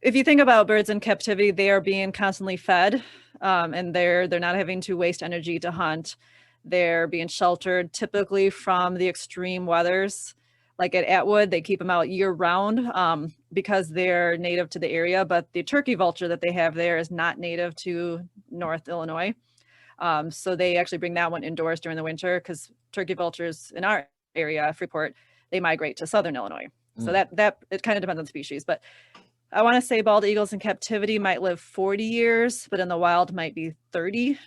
if you think about birds in captivity, they are being constantly fed, and they're not having to waste energy to hunt. They're being sheltered typically from the extreme weathers. Like at Atwood, they keep them out year round, because they're native to the area. But the turkey vulture that they have there is not native to North Illinois. So they actually bring that one indoors during the winter, because turkey vultures in our area, Freeport, they migrate to Southern Illinois. So that it kind of depends on species. But I want to say bald eagles in captivity might live 40 years, but in the wild might be 30,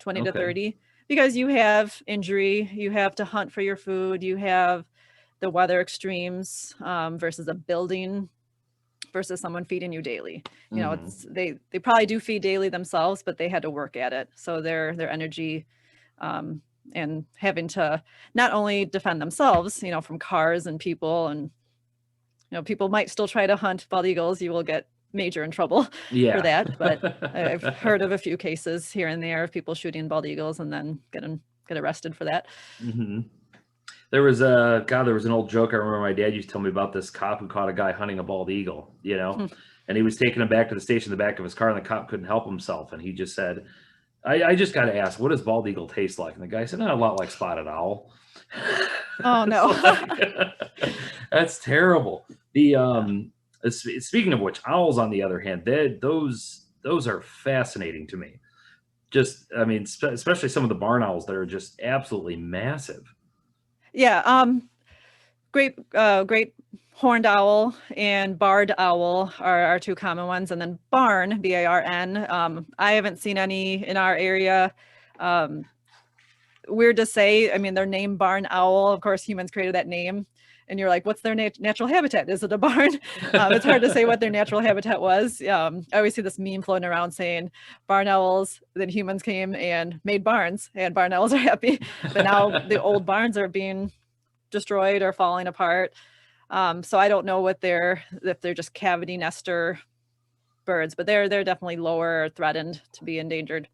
20 to 30, because you have injury, you have to hunt for your food, you have the weather extremes, versus a building versus someone feeding you daily. You know, it's they probably do feed daily themselves, but they had to work at it. So their energy, and having to not only defend themselves, you know, from cars and people, and you know, people might still try to hunt bald eagles. You will get major in trouble for that. But I've heard of a few cases here and there of people shooting bald eagles and then get arrested for that. There was there was an old joke I remember my dad used to tell me about, this cop who caught a guy hunting a bald eagle, you know, and he was taking him back to the station in the back of his car, and the cop couldn't help himself, and he just said, I just got to ask, what does bald eagle taste like? And the guy said, a lot like spotted owl. Oh no. That's terrible. Speaking of which, owls, on the other hand, those are fascinating to me. Just, I mean, especially some of the barn owls that are just absolutely massive. Yeah. Great horned owl and barred owl are our two common ones. And then barn, B-A-R-N. I haven't seen any in our area. Weird to say. I mean, they're named barn owl. Of course, humans created that name. And you're like, what's their natural habitat? Is it a barn? It's hard to say what their natural habitat was. I always see this meme floating around saying barn owls, then humans came and made barns, and barn owls are happy. But now the old barns are being destroyed or falling apart. So I don't know if they're just cavity nester birds, but they're definitely lower or threatened to be endangered.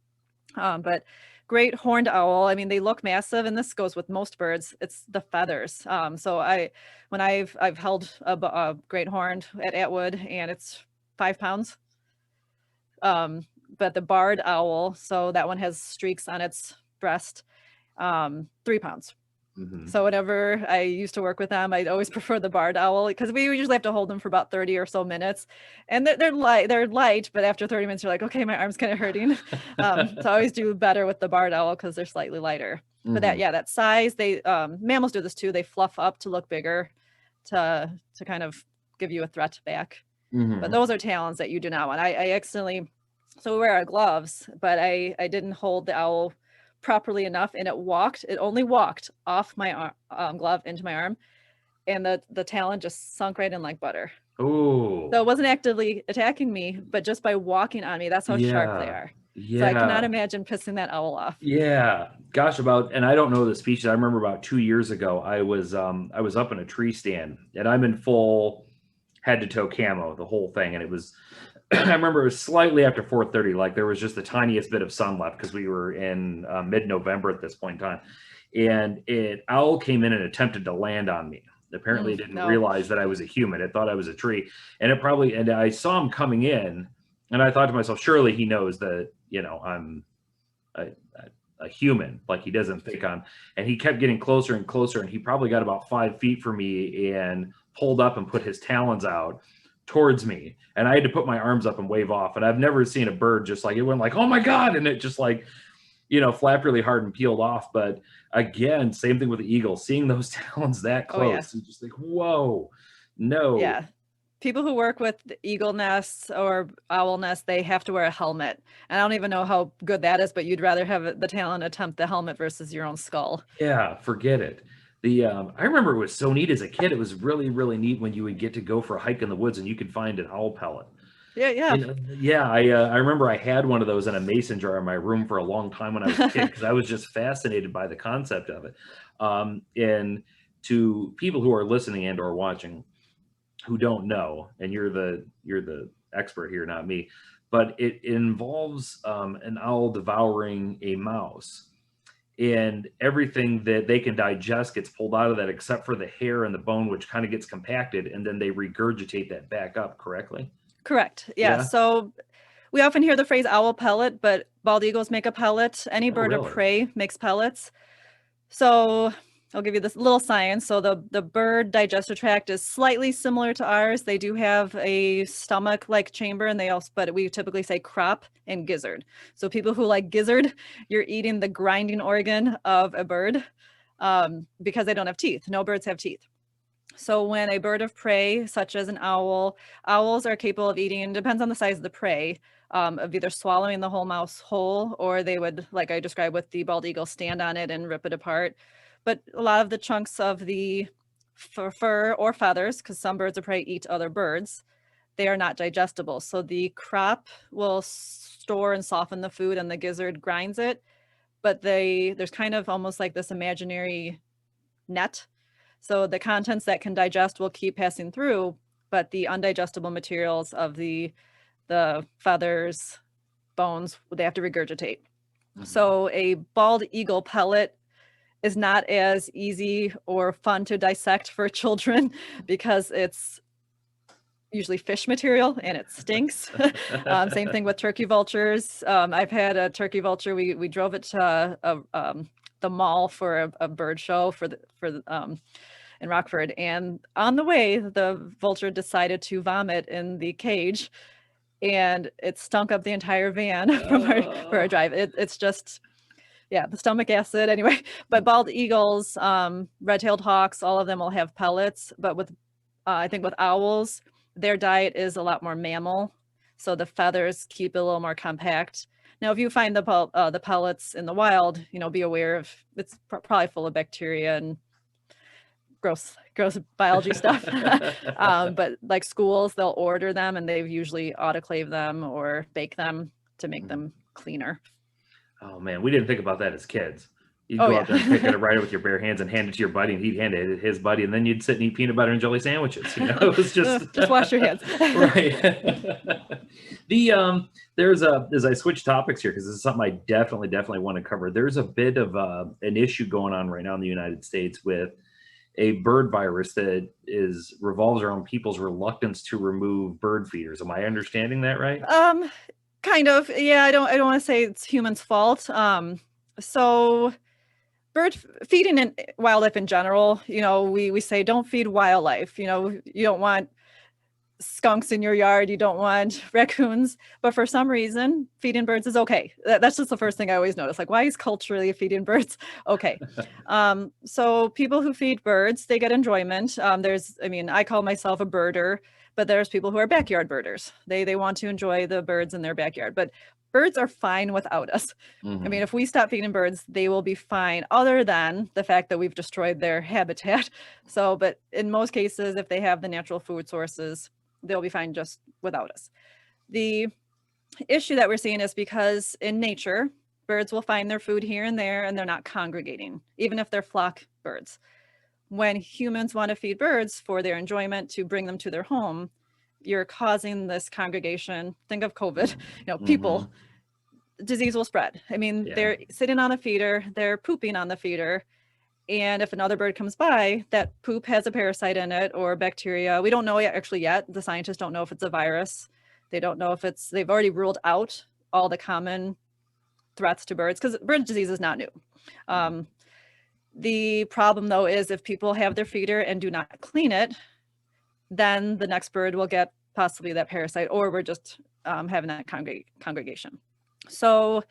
But great horned owl, I mean, they look massive, and this goes with most birds. It's the feathers. So when I've held a great horned at Atwood, and it's 5 pounds. But the barred owl, so that one has streaks on its breast, 3 pounds. So whenever I used to work with them, I'd always prefer the barred owl, because we usually have to hold them for about 30 or so minutes, and they're light, but after 30 minutes, you're like, okay, my arm's kind of hurting. So I always do better with the barred owl because they're slightly lighter. But that size, they mammals do this too. They fluff up to look bigger, to kind of give you a threat back. But those are talons that you do not want. I accidentally, so we wear our gloves, but I didn't hold the owl properly enough, and it only walked off my glove into my arm, and the talon just sunk right in like butter. Oh, so it wasn't actively attacking me, but just by walking on me, that's how sharp they are. So I cannot imagine pissing that owl off. Gosh, and I don't know the species. I remember about 2 years ago, I was up in a tree stand, and I'm in full head to toe camo, the whole thing, and it was I remember it was slightly after 4:30, like there was just the tiniest bit of sun left, because we were in mid-November at this point in time, and an owl came in and attempted to land on me. Apparently it didn't realize that I was a human. It thought I was a tree, and I saw him coming in, and I thought to myself, surely he knows that, you know, I'm a human, like he doesn't think I'm, and he kept getting closer and closer, and he probably got about 5 feet from me and pulled up and put his talons out towards me, and I had to put my arms up and wave off. And I've never seen a bird just like, it went like, oh my God, and it just like, you know, flapped really hard and peeled off. But again, same thing with the eagle, seeing those talons that close, and just like, whoa, no. Yeah, people who work with eagle nests or owl nests, they have to wear a helmet, and I don't even know how good that is, but you'd rather have the talon attempt the helmet versus your own skull. Yeah, forget it. I remember it was so neat as a kid. It was really, really neat when you would get to go for a hike in the woods and you could find an owl pellet. I remember I had one of those in a mason jar in my room for a long time when I was a kid, because I was just fascinated by the concept of it. And to people who are listening and or watching who don't know, and you're the expert here, not me, but it involves an owl devouring a mouse, and everything that they can digest gets pulled out of that except for the hair and the bone, which kind of gets compacted, and then they regurgitate that back up correctly. Correct. Yeah. Yeah. So we often hear the phrase owl pellet, but bald eagles make a pellet. Any Oh, bird of really? prey makes pellets. So I'll give you this little science. So the bird digestive tract is slightly similar to ours. They do have a stomach-like chamber, and but we typically say crop and gizzard. So people who like gizzard, you're eating the grinding organ of a bird because they don't have teeth. No birds have teeth. So when a bird of prey, such as an owl, owls are capable of eating, depends on the size of the prey, of either swallowing the whole mouse whole, or they would, like I described with the bald eagle, stand on it and rip it apart. But a lot of the chunks of the fur or feathers, because some birds of prey eat other birds, they are not digestible. So the crop will store and soften the food, and the gizzard grinds it. But there's kind of almost like this imaginary net. So the contents that can digest will keep passing through, but the undigestible materials of the feathers, bones, they have to regurgitate. Mm-hmm. So a bald eagle pellet is not as easy or fun to dissect for children because it's usually fish material and it stinks. Same thing with turkey vultures. I've had a turkey vulture. We drove it to the mall for a bird show in Rockford, and on the way the vulture decided to vomit in the cage, and it stunk up the entire van for our drive. It's just, yeah, the stomach acid anyway. But bald eagles, red-tailed hawks, all of them will have pellets, but with I think with owls, their diet is a lot more mammal, so the feathers keep it a little more compact. Now, if you find the pellets in the wild, be aware of it's probably full of bacteria and gross biology stuff. But like schools, they'll order them, and they've usually autoclave them or bake them to make them cleaner. Oh man, we didn't think about that as kids. You'd go out there and pick it up right with your bare hands and hand it to your buddy, and he'd hand it to his buddy, and then you'd sit and eat peanut butter and jelly sandwiches. It was just wash your hands. Right. There's as I switch topics here, because this is something I definitely want to cover. There's a bit of an issue going on right now in the United States with a bird virus that revolves around people's reluctance to remove bird feeders. Am I understanding that right? Kind of. Yeah, I don't want to say it's humans' fault. So bird feeding and wildlife in general, we say don't feed wildlife. You don't want skunks in your yard, you don't want raccoons, but for some reason feeding birds is okay. That's just the first thing I always notice, like, why is culturally feeding birds okay? So people who feed birds, they get enjoyment. I call myself a birder, but there's people who are backyard birders. They want to enjoy the birds in their backyard, but birds are fine without us. Mm-hmm. If we stop feeding birds, they will be fine, other than the fact that we've destroyed their habitat. So, but in most cases, if they have the natural food sources, they'll be fine just without us. The issue that we're seeing is because in nature, birds will find their food here and there, and they're not congregating, even if they're flock birds. When humans want to feed birds for their enjoyment, to bring them to their home, you're causing this congregation. Think of COVID, people, disease will spread. They're sitting on a feeder, they're pooping on the feeder. And if another bird comes by, that poop has a parasite in it or bacteria. We don't know yet. The scientists don't know if it's a virus. They don't know if they've already ruled out all the common threats to birds, because bird disease is not new. The problem, though, is if people have their feeder and do not clean it, then the next bird will get possibly that parasite, or we're just having that congregation. So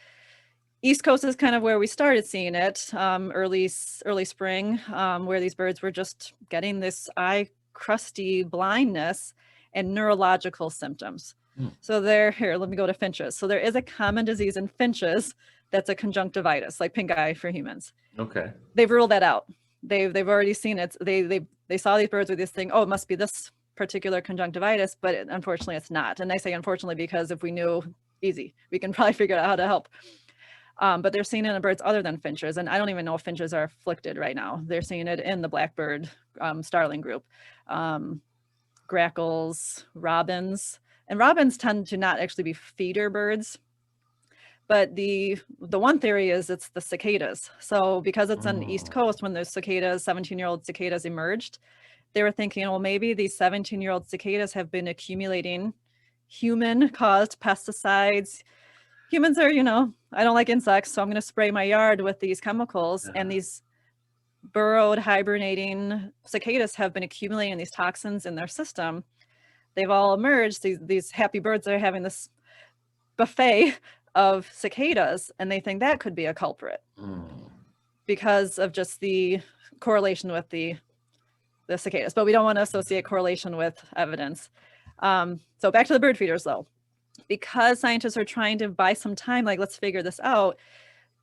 East Coast is kind of where we started seeing it, early spring, where these birds were just getting this eye crusty blindness and neurological symptoms. So here, let me go to finches. So there is a common disease in finches that's a conjunctivitis, like pink eye for humans. Okay. They've ruled that out. They've already seen it. They saw these birds with this thing. Oh, it must be this particular conjunctivitis, but unfortunately it's not. And I say unfortunately because if we knew, easy, we can probably figure out how to help. But they're seeing it in birds other than finches. And I don't even know if finches are afflicted right now. They're seeing it in the blackbird starling group, grackles, robins. And robins tend to not actually be feeder birds. But the one theory is it's the cicadas. So because it's on the East Coast, when those cicadas, 17-year-old cicadas emerged, they were thinking, well, maybe these 17-year-old cicadas have been accumulating human-caused pesticides. Humans are, I don't like insects, so I'm going to spray my yard with these chemicals. And these burrowed, hibernating cicadas have been accumulating these toxins in their system. They've all emerged. These happy birds are having this buffet of cicadas, and they think that could be a culprit because of just the correlation with the cicadas. But we don't want to associate correlation with evidence. So back to the bird feeders, though. Because scientists are trying to buy some time, like, let's figure this out,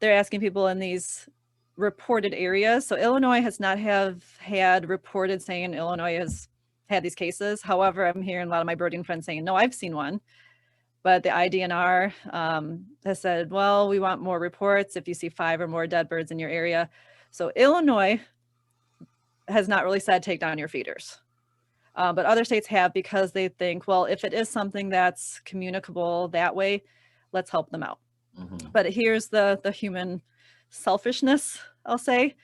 they're asking people in these reported areas. So Illinois has not had reported saying Illinois has had these cases. However, I'm hearing a lot of my birding friends saying, no, I've seen one. But the IDNR has said, well, we want more reports if you see 5 or more dead birds in your area. So Illinois has not really said take down your feeders. But other states have, because they think, well, if it is something that's communicable that way, let's help them out. But here's the human selfishness, I'll say.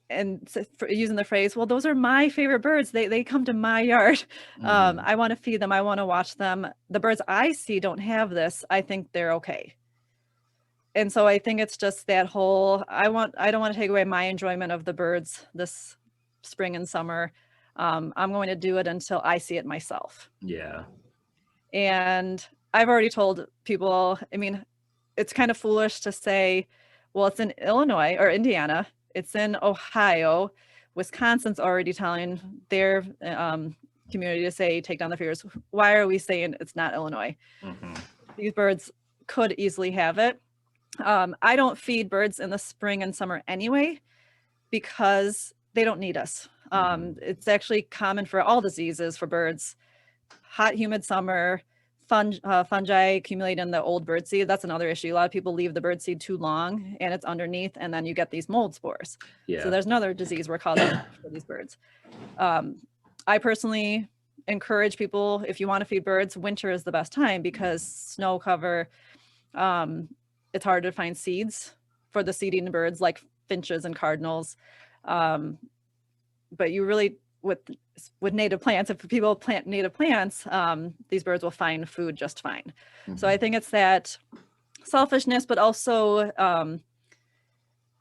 And using the phrase, well, those are my favorite birds. They come to my yard. I want to feed them. I want to watch them. The birds I see don't have this. I think they're okay. And so I think it's just that whole, I don't want to take away my enjoyment of the birds this spring and summer. I'm going to do it until I see it myself. Yeah. And I've already told people, I mean, it's kind of foolish to say, well, it's in Illinois or Indiana. It's in Ohio. Wisconsin's already telling their community to say, take down the feeders. Why are we saying it's not Illinois? These birds could easily have it. I don't feed birds in the spring and summer anyway, because they don't need us. It's actually common for all diseases for birds. Hot, humid summer, fungi accumulate in the old birdseed. That's another issue. A lot of people leave the birdseed too long and it's underneath, and then you get these mold spores. So there's another disease we're causing for these birds. I personally encourage people, if you want to feed birds, winter is the best time, because snow cover, it's harder to find seeds for the seed-eating birds like finches and cardinals. But you really, with native plants, if people plant native plants, these birds will find food just fine. So I think it's that selfishness, but also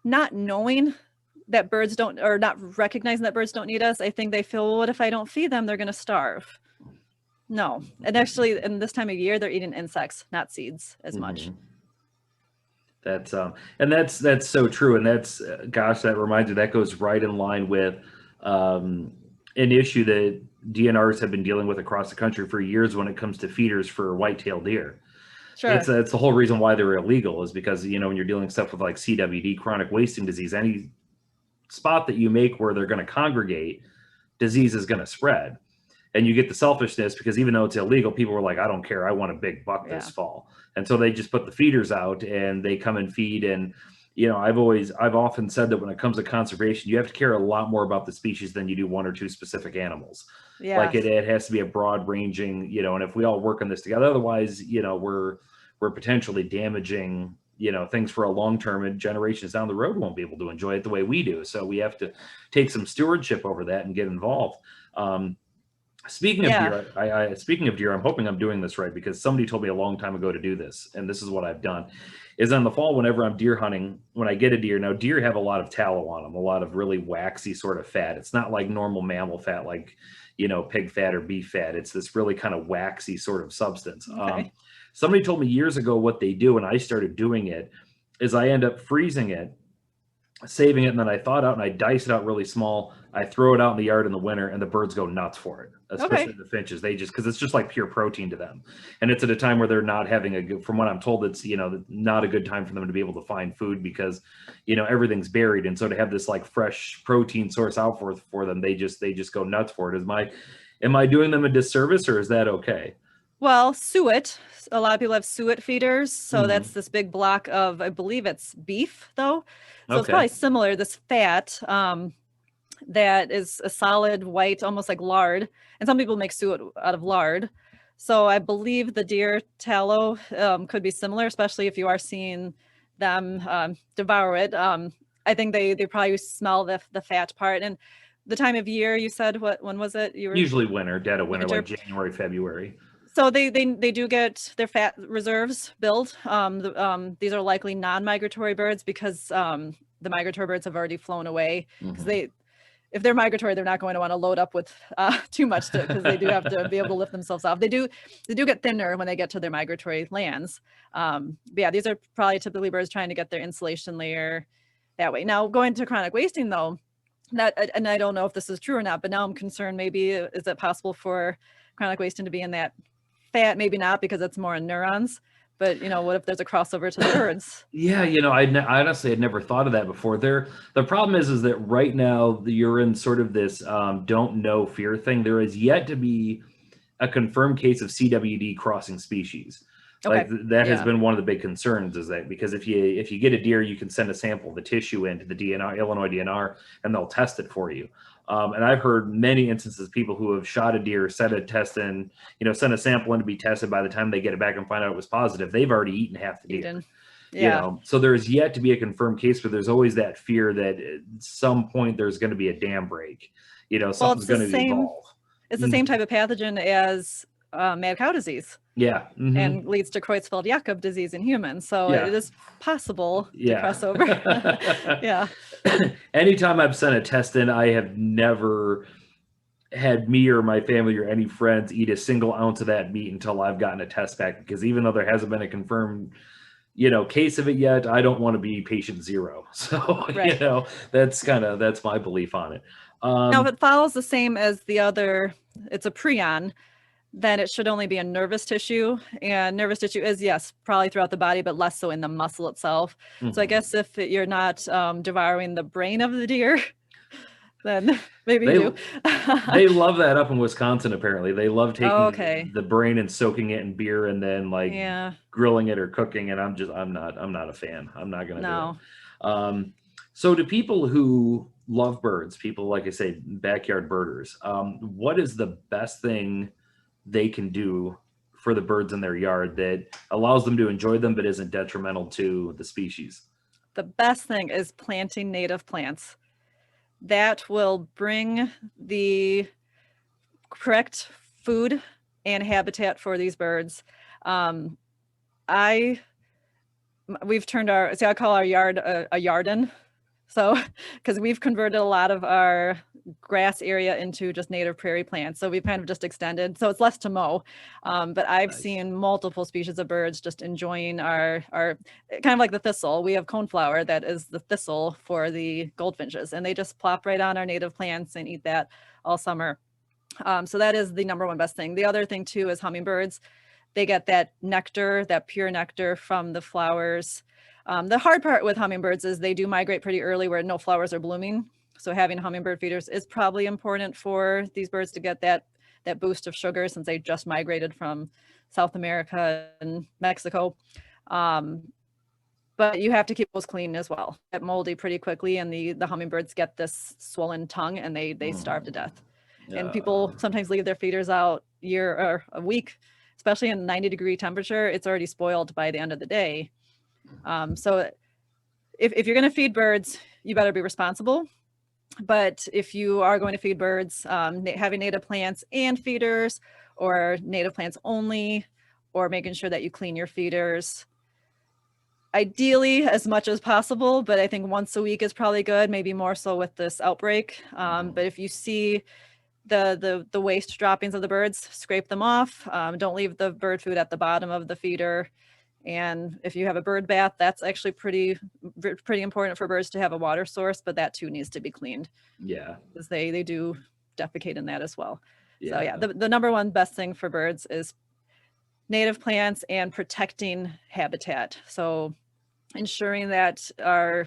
not knowing that birds don't, or not recognizing that birds don't need us. I think they feel, well, what if I don't feed them, they're going to starve. No. And actually, in this time of year, they're eating insects, not seeds as much. That's and that's so true. And that's, gosh, that reminds me, that goes right in line with an issue that DNRs have been dealing with across the country for years when it comes to feeders for white-tailed deer. Sure. That's the whole reason why they're illegal, is because, when you're dealing stuff with like CWD, chronic wasting disease, any spot that you make where they're going to congregate, disease is going to spread. And you get the selfishness, because even though it's illegal, people were like, I don't care, I want a big buck this fall. And so they just put the feeders out and they come and feed. And, I've often said that when it comes to conservation, you have to care a lot more about the species than you do one or two specific animals. Yeah. Like it has to be a broad ranging, and if we all work on this together, otherwise, we're potentially damaging, things for a long term, and generations down the road won't be able to enjoy it the way we do. So we have to take some stewardship over that and get involved. Speaking of deer, I'm hoping I'm doing this right, because somebody told me a long time ago to do this, and this is what I've done. Is in the fall, whenever I'm deer hunting, when I get a deer, now deer have a lot of tallow on them, a lot of really waxy sort of fat. It's not like normal mammal fat, like, pig fat or beef fat. It's this really kind of waxy sort of substance. Okay. Somebody told me years ago what they do, and I started doing it, is I end up freezing it, saving it, and then I thaw it out and I dice it out really small. I throw it out in the yard in the winter, and the birds go nuts for it, especially the finches. They just, because it's just like pure protein to them. And it's at a time where they're not having a good, from what I'm told, it's, not a good time for them to be able to find food, because, everything's buried. And so to have this like fresh protein source out for them, they just go nuts for it. Am I doing them a disservice, or is that okay? Well, suet. A lot of people have suet feeders. So Hmm. that's this big block of, I believe it's beef though. So it's Okay. probably similar, this fat that is a solid white, almost like lard. And some people make suet out of lard. So I believe the deer tallow could be similar, especially if you are seeing them devour it. I think they probably smell the fat part. And the time of year you said, when was it? You were Usually winter, dead of winter, like winter. January, February. So they do get their fat reserves built. These are likely non-migratory birds because the migratory birds have already flown away because Hmm. if they're migratory, they're not going to want to load up with too much because they do have to be able to lift themselves off. They do get thinner when they get to their migratory lands. But yeah, these are probably typically birds trying to get their insulation layer that way. Now going to chronic wasting though, that and I don't know if this is true or not, but now I'm concerned maybe is it possible for chronic wasting to be in that fat? Maybe not because it's more in neurons. But what if there's a crossover to the birds? Yeah, I honestly had never thought of that before. The problem is that right now you're in sort of this don't know fear thing. There is yet to be a confirmed case of CWD crossing species. Like Okay. that has Yeah. been one of the big concerns is that because if you get a deer, you can send a sample of the tissue into the DNR, Illinois DNR, and they'll test it for you. And I've heard many instances people who have shot a deer, sent a test in, sent a sample in to be tested. By the time they get it back and find out it was positive, they've already eaten half the deer. Eden. Yeah. So there's yet to be a confirmed case, but there's always that fear that at some point there's going to be a dam break. Well, Something's going to evolve. it's the same Mhm. type of pathogen as mad cow disease Yeah. Hmm. and leads to Creutzfeldt-Jakob disease in humans. So it Yeah. is possible to Yeah. cross over. Yeah. Anytime I've sent a test in, I have never had me or my family or any friends eat a single ounce of that meat until I've gotten a test back. Because even though there hasn't been a confirmed, case of it yet, I don't want to be patient zero. So, Right. that's my belief on it. Now, if Um, it follows the same as the other, it's a prion, then it should only be in nervous tissue. And nervous tissue is, yes, probably throughout the body, but less so in the muscle itself. So I mhm. guess if you're not devouring the brain of the deer, then maybe you They do. they love that up in Wisconsin. Apparently, they love Oh, taking okay. the brain and soaking it in beer and then like Yeah. grilling it or cooking. And I'm not a fan. I'm not going to do it. No. Um, so to people who love birds, people like I say, backyard birders, what is the best thing they can do for the birds in their yard that allows them to enjoy them but isn't detrimental to the species? The best thing is planting native plants. That will bring the correct food and habitat for these birds. Um, I we've turned I call our yard a yarden. So, because we've converted a lot of our grass area into just native prairie plants. So we've kind of just extended, so it's less to mow. But I've Nice. seen multiple species of birds just enjoying our kind of like the thistle. We have coneflower that is the thistle for the goldfinches, and they just plop right on our native plants and eat that all summer. So that is the number one best thing. The other thing too is hummingbirds. They get that nectar, that pure nectar from the flowers. The hard part with hummingbirds is they do migrate pretty early where no flowers are blooming. So having hummingbird feeders is probably important for these birds to get that boost of sugar since they just migrated from South America and Mexico. But you have to keep those clean as well. Get moldy pretty quickly, and the hummingbirds get this swollen tongue and they starve to death. And Uh, people sometimes leave their feeders out year or a week, especially in 90-degree temperature. It's already spoiled by the end of the day. So if you're going to feed birds, you better be responsible. But if you are going to feed birds, having native plants and feeders, or native plants only, or making sure that you clean your feeders, ideally as much as possible, but I think once a week is probably good, maybe more so with this outbreak. But if you see the waste droppings of the birds, scrape them off. Don't leave the bird food at the bottom of the feeder. And if you have a bird bath, that's actually pretty important for birds to have a water source, but that too needs to be cleaned yeah, because they do defecate in that as well. So yeah, yeah. the number one best thing for birds is native plants and protecting habitat. So ensuring that our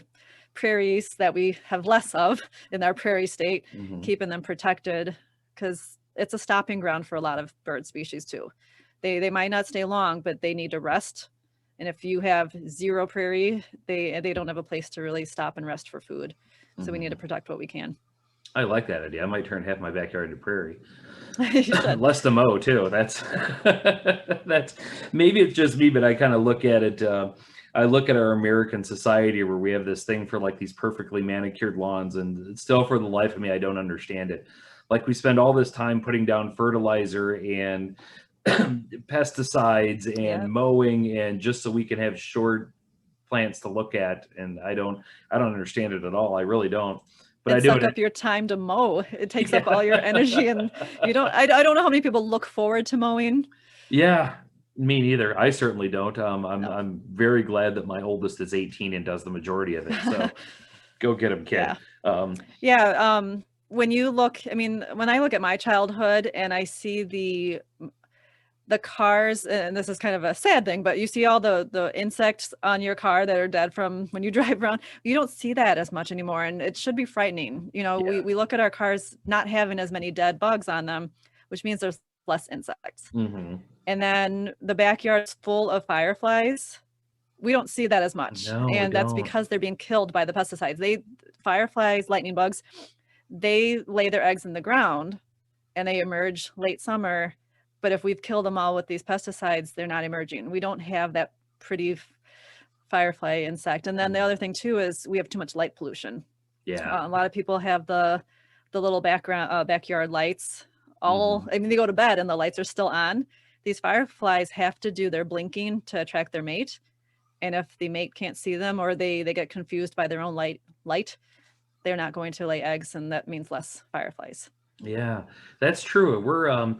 prairies that we have less of in our prairie state, Mhm. keeping them protected because it's a stopping ground for a lot of bird species too. They might not stay long, but they need to rest. And if you have zero prairie, they don't have a place to really stop and rest for food. So we need to protect what we can. I like that idea. I might turn half my backyard into prairie. You should. Less to mow too. That's that's maybe it's just me, but I kind of look at it. I look at our American society where we have this thing for like these perfectly manicured lawns, and still for the life of me, I don't understand it. Like we spend all this time putting down fertilizer and pesticides and Yeah. mowing, and just so we can have short plants to look at, and I don't understand it at all. I really don't. But I And do suck it. up your time to mow. It takes Yeah. up all your energy, and you don't. I don't know how many people look forward to mowing. Yeah, me neither. I certainly don't. No. I'm very glad that my oldest is 18 and does the majority of it. So go get him, kid. Yeah. Yeah. When you look, I mean, when I look at my childhood and I see the cars, and this is kind of a sad thing, but you see all the insects on your car that are dead from when you drive around. You don't see that as much anymore, and it should be frightening. You know, Yeah. we look at our cars not having as many dead bugs on them, which means there's less insects. Hmm. And then the backyard's full of fireflies. We don't see that as much. No, we And that's don't. because they're being killed by the pesticides. Fireflies, lightning bugs, they lay their eggs in the ground and they emerge late summer. But if we've killed them all with these pesticides, they're not emerging. We don't have that pretty firefly insect. And then the other thing too is we have too much light pollution. Yeah. A lot of people have the little backyard lights. I mean, they go to bed and the lights are still on. These fireflies have to do their blinking to attract their mate. And if the mate can't see them, or they get confused by their own light, they're not going to lay eggs, and that means less fireflies. Yeah, that's true. We're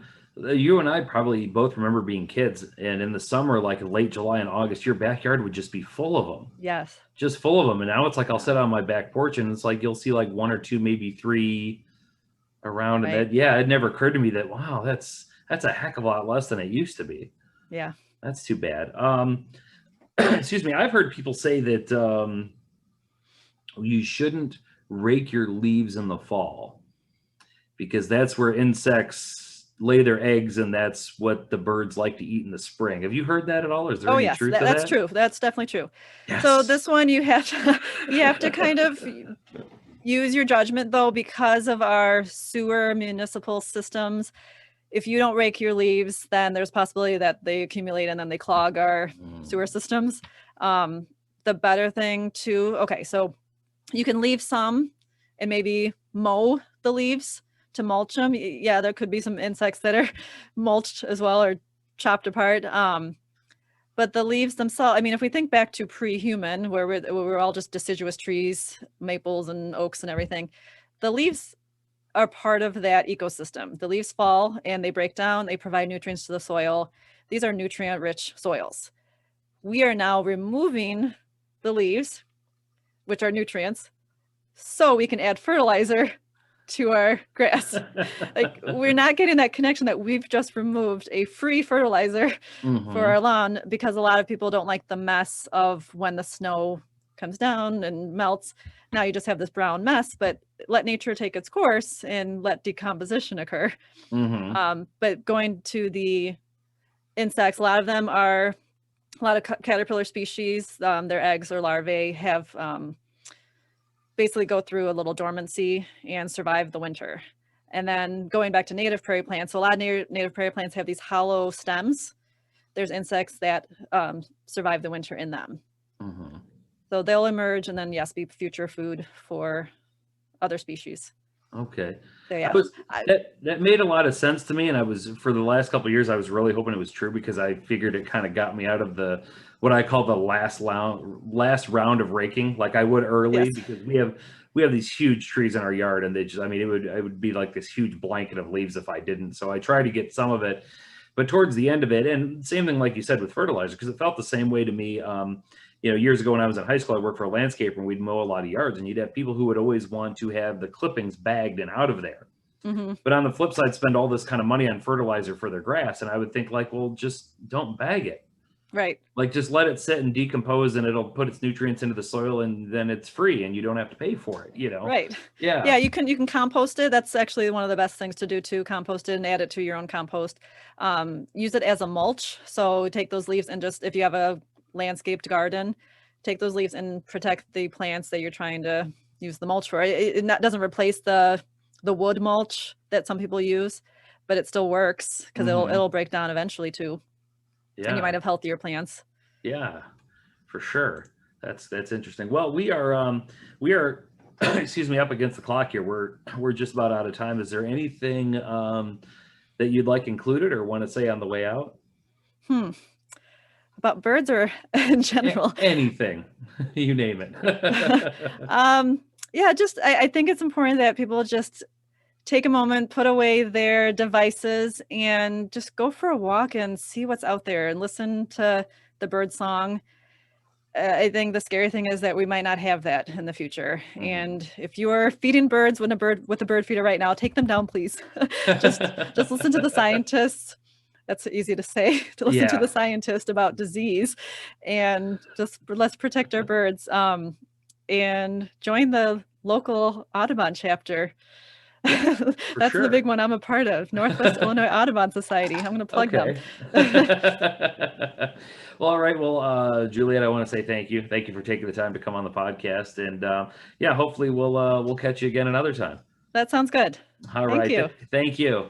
you and I probably both remember being kids, and in the summer, like late July and August, your backyard would just be full of them, Yes. just full of them. And now it's like I'll Yeah. sit on my back porch, and it's like you'll see like one or two, maybe three around. And Right. that, yeah, it never occurred to me that wow, that's a heck of a lot less than it used to be. Yeah. That's too bad. Excuse me. I've heard people say that you shouldn't rake your leaves in the fall because that's where insects lay their eggs, and that's what the birds like to eat in the spring. Have you heard that at all? Is there Oh any yes, truth to that's that? true. That's definitely true. Yes. So this one you have to kind of use your judgment though, because of our sewer municipal systems. If you don't rake your leaves, then there's possibility that they accumulate and then they clog our sewer systems. The better thing okay, so you can leave some and maybe mow the leaves to mulch them. Yeah, there could be some insects that are mulched as well or chopped apart. But the leaves themselves, I mean, if we think back to pre-human, where we're all just deciduous trees, maples and oaks and everything, the leaves are part of that ecosystem. The leaves fall and they break down, they provide nutrients to the soil. These are nutrient-rich soils. We are now removing the leaves, which are nutrients, so we can add fertilizer to our grass. Like, we're not getting that connection that we've just removed a free fertilizer for our lawn, because a lot of people don't like the mess of when the snow comes down and melts. Now you just have this brown mess, but let nature take its course and let decomposition occur. But going to the insects, a lot of them are a lot of caterpillar species. Their eggs or larvae have basically go through a little dormancy and survive the winter. And then going back to native prairie plants, so a lot of native prairie plants have these hollow stems. There's insects that survive the winter in them. So they'll emerge and then, yes, be future food for other species. Okay. So, yeah. That made a lot of sense to me, and I was, for the last couple of years, I was really hoping it was true, because I figured it kind of got me out of the what I call the last round of raking, like I would early. Yes. Because we have these huge trees in our yard, and they just, I mean, it would be like this huge blanket of leaves if I didn't. So I try to get some of it, but towards the end of it, and same thing like you said with fertilizer, because it felt the same way to me. You know, years ago when I was in high school, I worked for a landscaper, and we'd mow a lot of yards, and you'd have people who would always want to have the clippings bagged and out of there. But on the flip side, spend all this kind of money on fertilizer for their grass. And I would think like, well, just don't bag it. Right. Like just let it sit and decompose and it'll put its nutrients into the soil and then it's free and you don't have to pay for it, you know? Right. Yeah. Yeah, you can compost it. That's actually one of the best things to do too. Compost it and add it to your own compost. Use it as a mulch. So take those leaves and just, if you have a landscaped garden, take those leaves and protect the plants that you're trying to use the mulch for. It doesn't replace the wood mulch that some people use, but it still works because it'll break down eventually too. And you might Yeah. have healthier plants. Yeah, for sure. That's interesting. Well, we are excuse me, up against the clock here. We're just about out of time. Is there anything that you'd like included or want to say on the way out? Hmm. About birds or in general? Anything, you name it. Yeah, just I think it's important that people just take a moment, put away their devices, and just go for a walk and see what's out there and listen to the bird song. I think the scary thing is that we might not have that in the future. And if you are feeding birds with a bird feeder right now, take them down, please. Just listen to the scientists. That's easy to say, to listen to Yeah, the scientist about disease, and just let's protect our birds. And join the local Audubon chapter. for That's the big sure. one I'm a part of, Northwest Illinois Audubon Society. I'm going to plug them. Okay. Well, all right. Well, Juliet, I want to say thank you. Thank you for taking the time to come on the podcast. And yeah, hopefully we'll catch you again another time. That sounds good. All Thank right. you. Thank you.